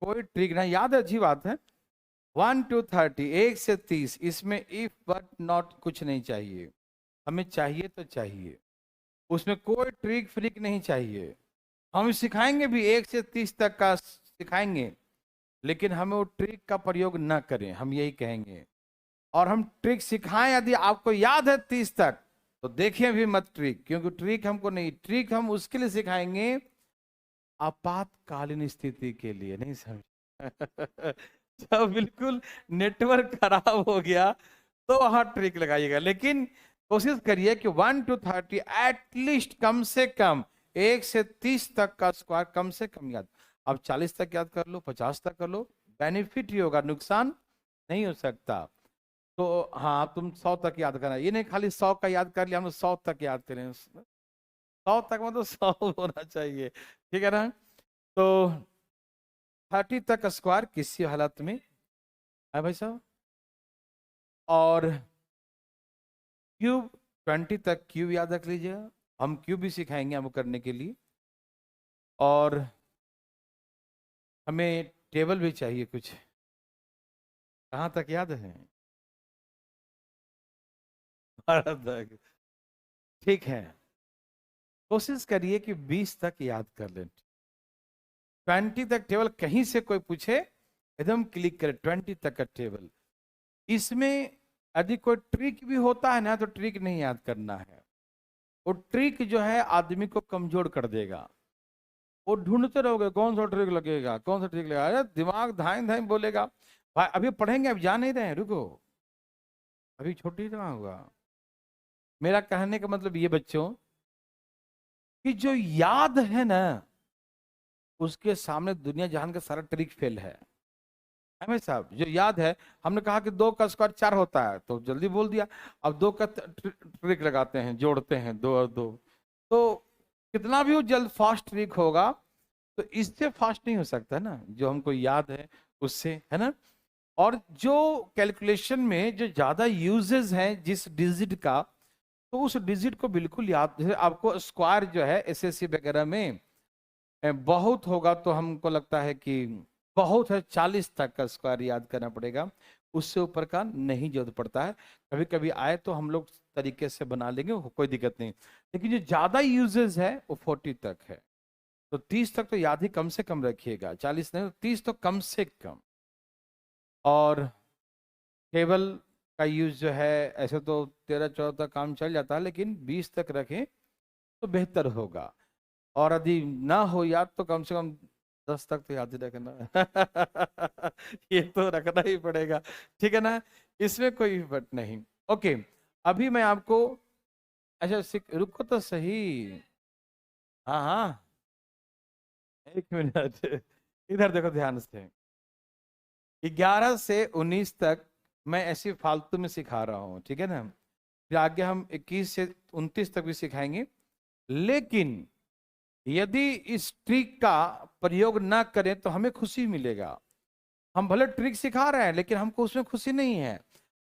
[SPEAKER 1] कोई ट्रिक ना, याद है अच्छी बात है। 1 to 30, 1 से 30, इसमें इफ बट नॉट कुछ नहीं चाहिए, हमें चाहिए तो चाहिए, उसमें कोई ट्रिक फ्रिक नहीं चाहिए। हम सिखाएंगे भी 1 से 30 तक का सिखाएंगे, लेकिन हमें वो ट्रिक का प्रयोग ना करें, हम यही कहेंगे। और हम ट्रिक सिखाएं यदि आपको याद है 30 तक, तो देखें भी मत ट्रिक, क्योंकि ट्रिक हमको नहीं, ट्रिक हम उसके लिए सिखाएंगे आपातकालीन स्थिति के लिए, नहीं समझ जब बिल्कुल नेटवर्क खराब हो गया तो वहां ट्रिक लगाइएगा, लेकिन कोशिश करिए कि 1 to 30 एटलीस्ट, कम से कम 1 से 30 तक का स्क्वायर कम से कम याद। अब 40 तक याद कर लो, 50 तक कर लो, बेनिफिट ही होगा, नुकसान नहीं हो सकता। तो हाँ तुम 100 तक याद करना, ये नहीं खाली 100 का याद कर लिया, हम 100 तक याद करें, 100 तक मतलब 100 होना चाहिए, ठीक है ना। तो 30 तक स्क्वायर किसी हालत में है भाई साहब, और क्यूब 20 तक क्यूब याद रख लीजिएगा, हम क्यूब भी सिखाएंगे हमको करने के लिए। और हमें टेबल भी चाहिए कुछ, कहाँ तक याद है 12 तक, ठीक है। कोशिश करिए कि 20 तक याद कर लें, 20 तक टेबल कहीं से कोई पूछे एकदम क्लिक करें 20 तक का टेबल। इसमें यदि कोई ट्रिक भी होता है ना, तो ट्रिक नहीं याद करना है, वो ट्रिक जो है आदमी को कमजोर कर देगा, वो ढूंढते रहोगे कौन सा ट्रिक लगेगा, कौन सा ट्रिक लगेगा, अरे दिमाग धाई धाई बोलेगा। भाई अभी पढ़ेंगे, अब जा नहीं रहे हैं, रुको अभी छोटी कहाँ होगा। मेरा कहने का मतलब ये बच्चों, कि जो याद है ना, उसके सामने दुनिया जहान का सारा ट्रिक फेल है। हमें साहब जो याद है, हमने कहा कि 2 का स्क्वायर 4 होता है तो जल्दी बोल दिया। अब 2 का ट्रिक लगाते हैं, जोड़ते हैं 2 और 2, तो कितना भी वो जल्द फास्ट ट्रिक होगा, तो इससे फास्ट नहीं हो सकता ना जो हमको याद है उससे, है ना। और जो कैलकुलेशन में जो ज्यादा यूजेस हैं जिस डिजिट का, तो उस डिजिट को बिल्कुल याद, जैसे आपको स्क्वायर जो है एसएससी वगैरह में बहुत होगा, तो हमको लगता है कि बहुत है 40 तक का स्क्वायर याद करना पड़ेगा, उससे ऊपर का नहीं जरूरत पड़ता है। कभी कभी आए तो हम लोग तरीके से बना लेंगे, कोई दिक्कत नहीं। लेकिन जो ज्यादा यूजेस है वो 40 तक है, तो 30 तक तो याद ही कम से कम रखिएगा, 40 नहीं तो 30 तो कम से कम। और टेबल का यूज जो है, ऐसे तो 13-14 तक काम चल जाता है, लेकिन 20 तक रखें तो बेहतर होगा। और यदि ना हो याद तो कम से कम 10 तक तो याद ही रखना। ये तो रखना ही पड़ेगा, ठीक है ना, इसमें कोई फर्क नहीं। ओके, अभी मैं आपको, अच्छा रुको तो सही। हाँ हाँ, एक मिनट, इधर देखो ध्यान से। 11 से 19 तक मैं ऐसी फालतू में सिखा रहा हूँ, ठीक है ना। फिर आगे हम 21 से 29 तक भी सिखाएंगे। लेकिन यदि इस ट्रिक का प्रयोग ना करें तो हमें खुशी मिलेगा। हम भले ट्रिक सिखा रहे हैं लेकिन हमको उसमें खुशी नहीं है।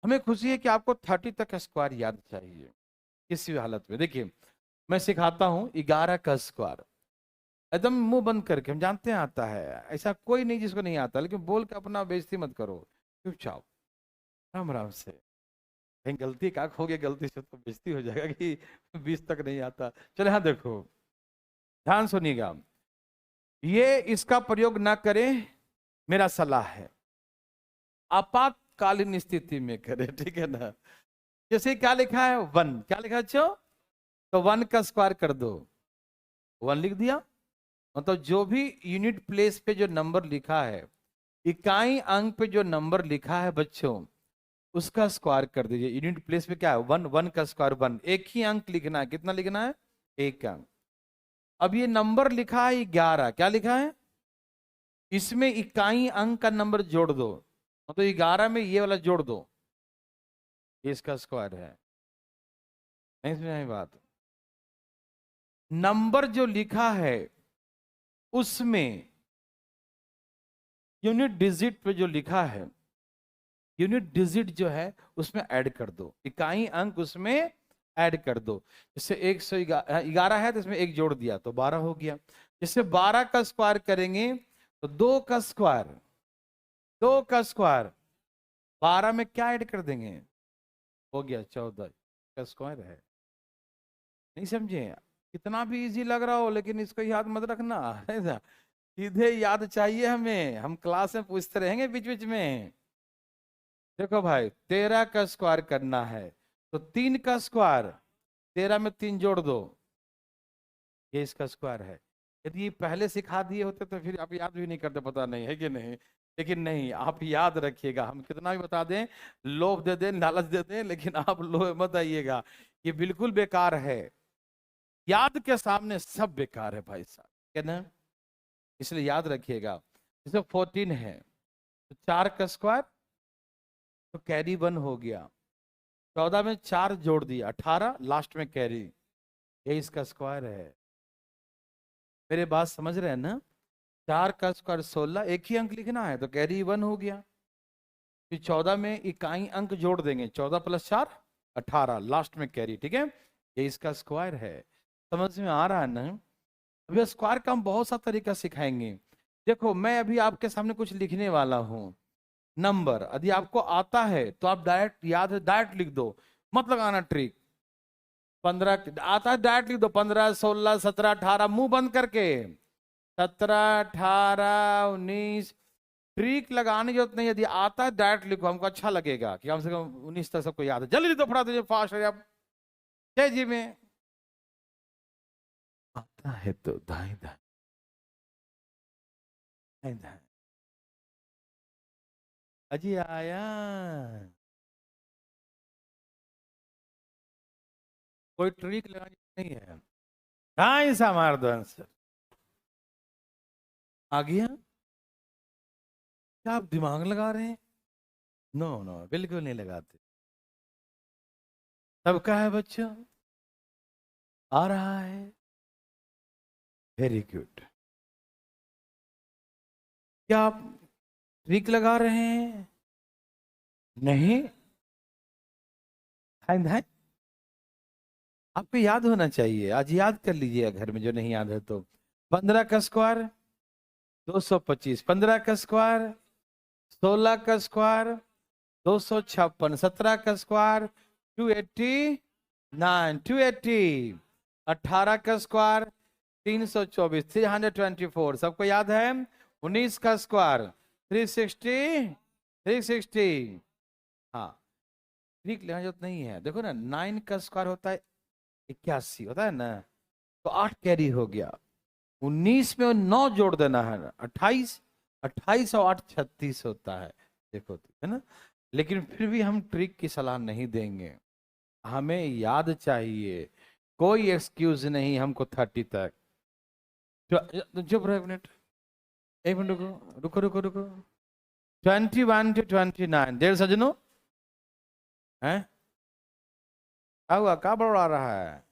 [SPEAKER 1] हमें खुशी है कि आपको 30 तक का स्क्वायर याद चाहिए किसी भी हालत में। देखिए मैं सिखाता हूँ 11 का स्क्वायर, एकदम मुंह बंद करके, हम जानते हैं आता है, ऐसा कोई नहीं जिसको नहीं आता, लेकिन बोल के अपना बेइज्जती मत करो, चुपचाप राम राम से। कहीं गलती का हो गया, गलती से तो बेइज्जती हो जाएगा कि 20 तक नहीं आता। चले हाँ देखो, ध्यान सुनिएगा, ये इसका प्रयोग ना करें, मेरा सलाह है, आपातकालीन स्थिति में करें, ठीक है ना। जैसे क्या लिखा है 1, क्या लिखा है बच्चों, तो 1 का स्क्वायर कर दो, 1 लिख दिया। मतलब जो भी यूनिट प्लेस पे जो नंबर लिखा है, इकाई अंक पे जो नंबर लिखा है बच्चों, उसका स्क्वायर कर दीजिए। यूनिट प्लेस पे क्या है 1, 1 का स्क्वायर 1, एक ही अंक लिखना है, कितना लिखना है, एक अंक। अब ये नंबर लिखा है 11, क्या लिखा है, इसमें इकाई अंक का नंबर जोड़ दो, तो 11 में ये वाला जोड़ दो, ये इसका स्क्वायर है। नहीं समझ आई बात। नंबर जो लिखा है उसमें यूनिट डिजिट पे जो लिखा है, यूनिट डिजिट जो है उसमें ऐड कर दो, इकाई अंक उसमें ऐड कर दो। जैसे 111 है तो इसमें एक जोड़ दिया तो 12 हो गया। जैसे 12 का स्क्वायर करेंगे तो 2 का स्क्वायर, 2 का स्क्वायर 12 में क्या ऐड कर देंगे, हो गया 14 का स्क्वायर है। नहीं समझे, कितना भी इजी लग रहा हो लेकिन इसको याद मत रखना, है ना? सीधे याद चाहिए हमें, हम क्लास में पूछते रहेंगे बीच बीच में। देखो भाई 13 का स्क्वायर करना है तो 3 का स्क्वायर, 13 में 3 जोड़ दो, ये इसका स्क्वायर है। यदि ये पहले सिखा दिए होते तो फिर आप याद भी नहीं करते, पता नहीं है कि नहीं। लेकिन नहीं, आप याद रखिएगा, हम कितना भी बता दें, लोभ दे दें, लालच दे दें, लेकिन आप लोभ मत आइएगा, ये बिल्कुल बेकार है। याद के सामने सब बेकार है भाई साहब, है ना। इसलिए याद रखिएगा। जैसे 14 है तो 4 का स्क्वायर, तो कैरी 1 हो गया। 14 में 4 जोड़ दिया 18, लास्ट में कैरी, ये इसका स्क्वायर है। मेरे बात समझ रहे हैं ना। 4 का स्क्वायर 16, एक ही अंक लिखना है तो कैरी 1 हो गया। फिर 14 में इकाई अंक जोड़ देंगे, 14 + 4 18, लास्ट में कैरी, ठीक है, ये इसका स्क्वायर है। समझ में आ रहा है ना। अभी स्क्वायर का हम बहुत सा तरीका सिखाएंगे। देखो मैं अभी आपके सामने कुछ लिखने वाला हूं, नंबर यदि आपको आता है तो आप डायरेक्ट याद है डायरेक्ट लिख दो, मत लगाना ट्रिक। 15 आता है डायरेक्ट लिख दो, 15 16 17 18, मुंह बंद करके, 17 18 19, ट्रिक लगाने की जरूरत नहीं। यदि आता है डायरेक्ट लिखो, हमको अच्छा लगेगा कि कम से कम 19 तक सबको याद है। जल्दी लिखो, फटा दीजिए, फास्ट है आप, तेजी में। आता है तो दाएं दाएं दाएं दाएं, अजी आया, कोई ट्रिक लगानी नहीं है, ढाई सा मार दो आंसर। आ गया? क्या आप दिमाग लगा रहे हैं? नो नो, बिल्कुल नहीं लगाते। सबका है बच्चों, आ रहा है। Very good. क्या आप ट्रिक लगा रहे हैं? नहीं। है आपको याद होना चाहिए, आज याद कर लीजिए घर में, जो नहीं याद है तो। 15 का स्क्वायर 225, 15 का स्क्वायर 16 का स्क्वायर 256, 17 का स्क्वायर 289, 280, 18 का स्क्वायर 324, 324, सबको याद है। 19 का स्क्वायर 360, 360। हाँ, ठीक लेना जरूरत नहीं है। देखो ना, 9 का स्क्वायर होता है 81, होता है ना, तो 8 कैरी हो गया। 19 में 9 जोड़ देना है, 28, 28 और 8 36 होता है। देखो तो, है ना। लेकिन फिर भी हम ट्रिक की सलाह नहीं देंगे, हमें याद चाहिए, कोई एक्सक्यूज नहीं हमको 30 तक। चुप रहो 1 मिनट, 1 मिनट रुको रुको रुको रुको। 21 to 29 देर सजनो है। क्या हुआ, क्या बड़ा रहा है,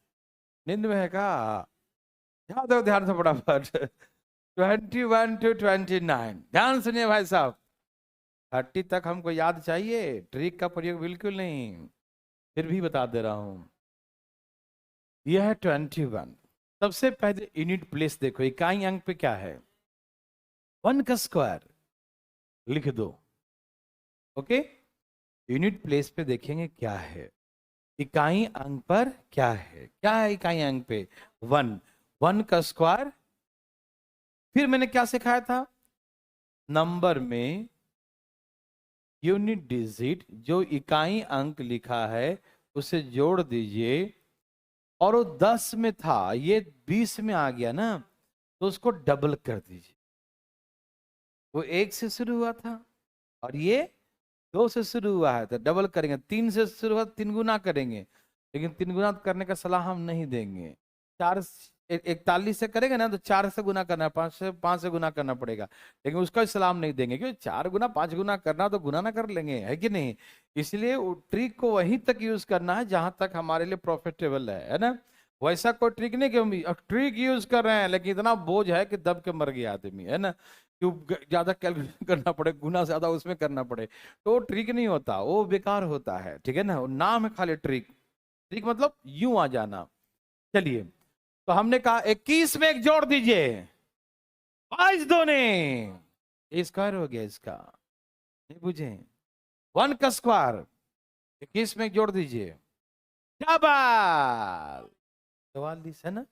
[SPEAKER 1] नींद में है क्या? ध्यान दो, ध्यान से फटाफट। 21 to 29, ध्यान सुनिए भाई साहब। 30 तक हमको याद चाहिए, ट्रिक का प्रयोग बिल्कुल नहीं। फिर भी बता दे रहा हूं, यह है 21। सबसे पहले यूनिट प्लेस देखो, इकाई अंक पे क्या है, 1 का स्क्वायर लिख दो। ओके, यूनिट प्लेस पे देखेंगे क्या है, इकाई अंक पर क्या है, क्या है इकाई अंक पे 1, 1 का स्क्वायर। फिर मैंने क्या सिखाया था, नंबर में यूनिट डिजिट जो इकाई अंक लिखा है उसे जोड़ दीजिए, और वो 10 में था, ये 20 में आ गया ना, तो उसको डबल कर दीजिए। वो 1 से शुरू हुआ था और ये 2 से शुरू हुआ है, तो डबल करेंगे। 3 से शुरू हुआ, 3 गुना करेंगे, लेकिन 3 गुना करने का सलाह हम नहीं देंगे। 41 से करेंगे ना, तो 4 से गुना करना है, 5 से गुना करना पड़ेगा, लेकिन उसका सलाह नहीं देंगे, क्योंकि 4 गुना 5 गुना करना तो गुना ना कर लेंगे, है कि नहीं। इसलिए ट्रिक को वहीं तक यूज करना है जहां तक हमारे लिए प्रॉफिटेबल है ना। वैसा कोई ट्रिक नहीं कि हम ट्रिक यूज कर रहे हैं लेकिन इतना बोझ है कि दब के मर गया आदमी, है ना, क्यों ज्यादा कैलकुलेशन करना पड़े, गुना ज्यादा उसमें करना पड़े, तो ट्रिक नहीं होता, वो बेकार होता है, ठीक है ना। वो नाम है खाली ट्रिक, ट्रिक मतलब यूं आ जाना। चलिए, तो हमने कहा 21 में 1 जोड़ दीजिए, 22 दूने, ये स्क्वायर हो गया इसका, नहीं बुझे। 1 का स्क्वायर 21 में 1 जोड़ दीजिए, डबल 44, है ना।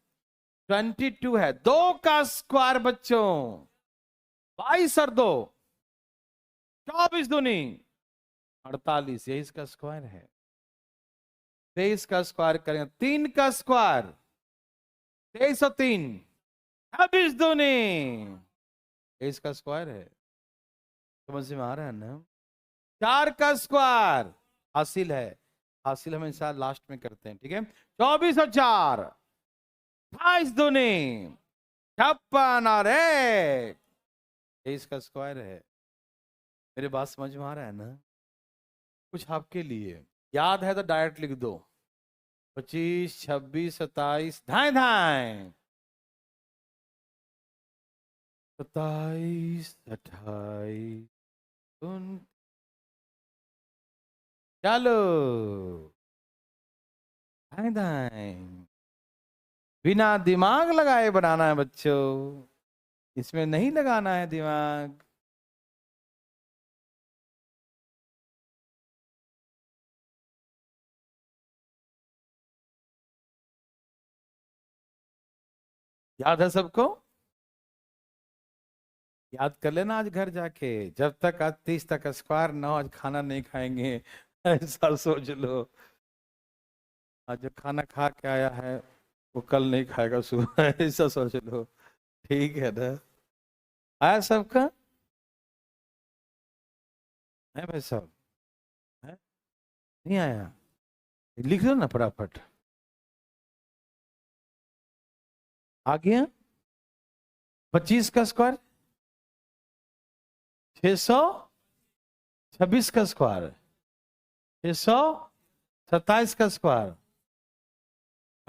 [SPEAKER 1] 22 है, 2 का स्क्वायर बच्चों, 22 और 2 24 दूनी 48, ये इसका स्क्वायर है। 23 का स्क्वायर करेंगे, 3 का स्क्वायर 23 और 3 26 दूनी, ये इसका स्क्वायर है। समझ में आ रहा है ना। 4 का स्क्वायर हासिल है, हासिल हमेशा लास्ट में करते हैं, ठीक है। 24 और 4 28 दूनी 56 और 1, ये इसका स्क्वायर है। मेरे बात समझ में आ रहा है ना। कुछ आपके लिए याद है तो डायरेक्ट लिख दो, 25 26 27, धाए धाए 27 28 चलो, धाए धाए, बिना दिमाग लगाए बनाना है बच्चों, इसमें नहीं लगाना है दिमाग। याद है सबको, याद कर लेना आज घर जाके, जब तक आज 30 तक स्क्वायर ना हो आज खाना नहीं खाएंगे। ऐसा सोच लो, आज जो खाना खा के आया है वो कल नहीं खाएगा सुबह। ऐसा सोच लो, ठीक है ना। आया सबका, है भाई साहब, है? नहीं आया, लिख लो ना फटाफट। आ गया 25 का स्क्वायर 626 का स्क्वायर, 627 का स्क्वायर,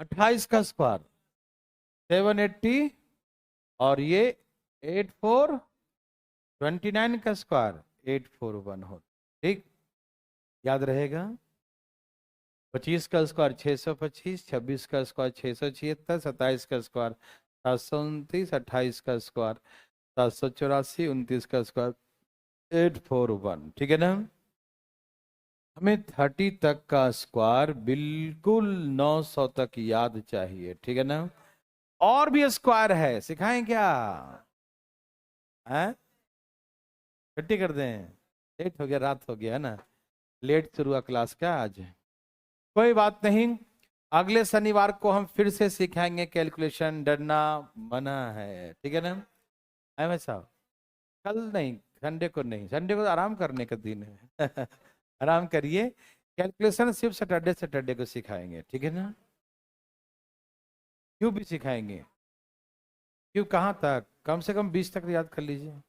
[SPEAKER 1] 28 का स्क्वायर, 780, और ये 8429 का स्क्वायर 841 हो। ठीक, याद रहेगा। 25 का स्क्वायर 625, 26 का स्क्वायर 676, 27 का स्क्वायर 729, 28 का स्क्वायर 784, 29 का स्क्वायर 841। ठीक है ना। हमें 30 तक का स्क्वायर बिल्कुल 900 तक याद चाहिए। ठीक है ना। और भी स्क्वायर है, सिखाएं क्या? हैं? छुट्टी कर दें? लेट हो गया, रात हो गया है ना, लेट शुरू हुआ क्लास क्या आज? कोई बात नहीं, अगले शनिवार को हम फिर से सिखाएंगे कैलकुलेशन, डरना मना है। ठीक है ना अहमद साहब? कल नहीं, संडे को नहीं, संडे को तो आराम करने का दिन है। आराम करिए, कैलकुलेशन सिर्फ सैटरडे सैटरडे को सिखाएंगे। ठीक है ना। क्यों भी सिखाएंगे, क्यों, कहाँ तक, कम से कम 20 तक याद कर लीजिए।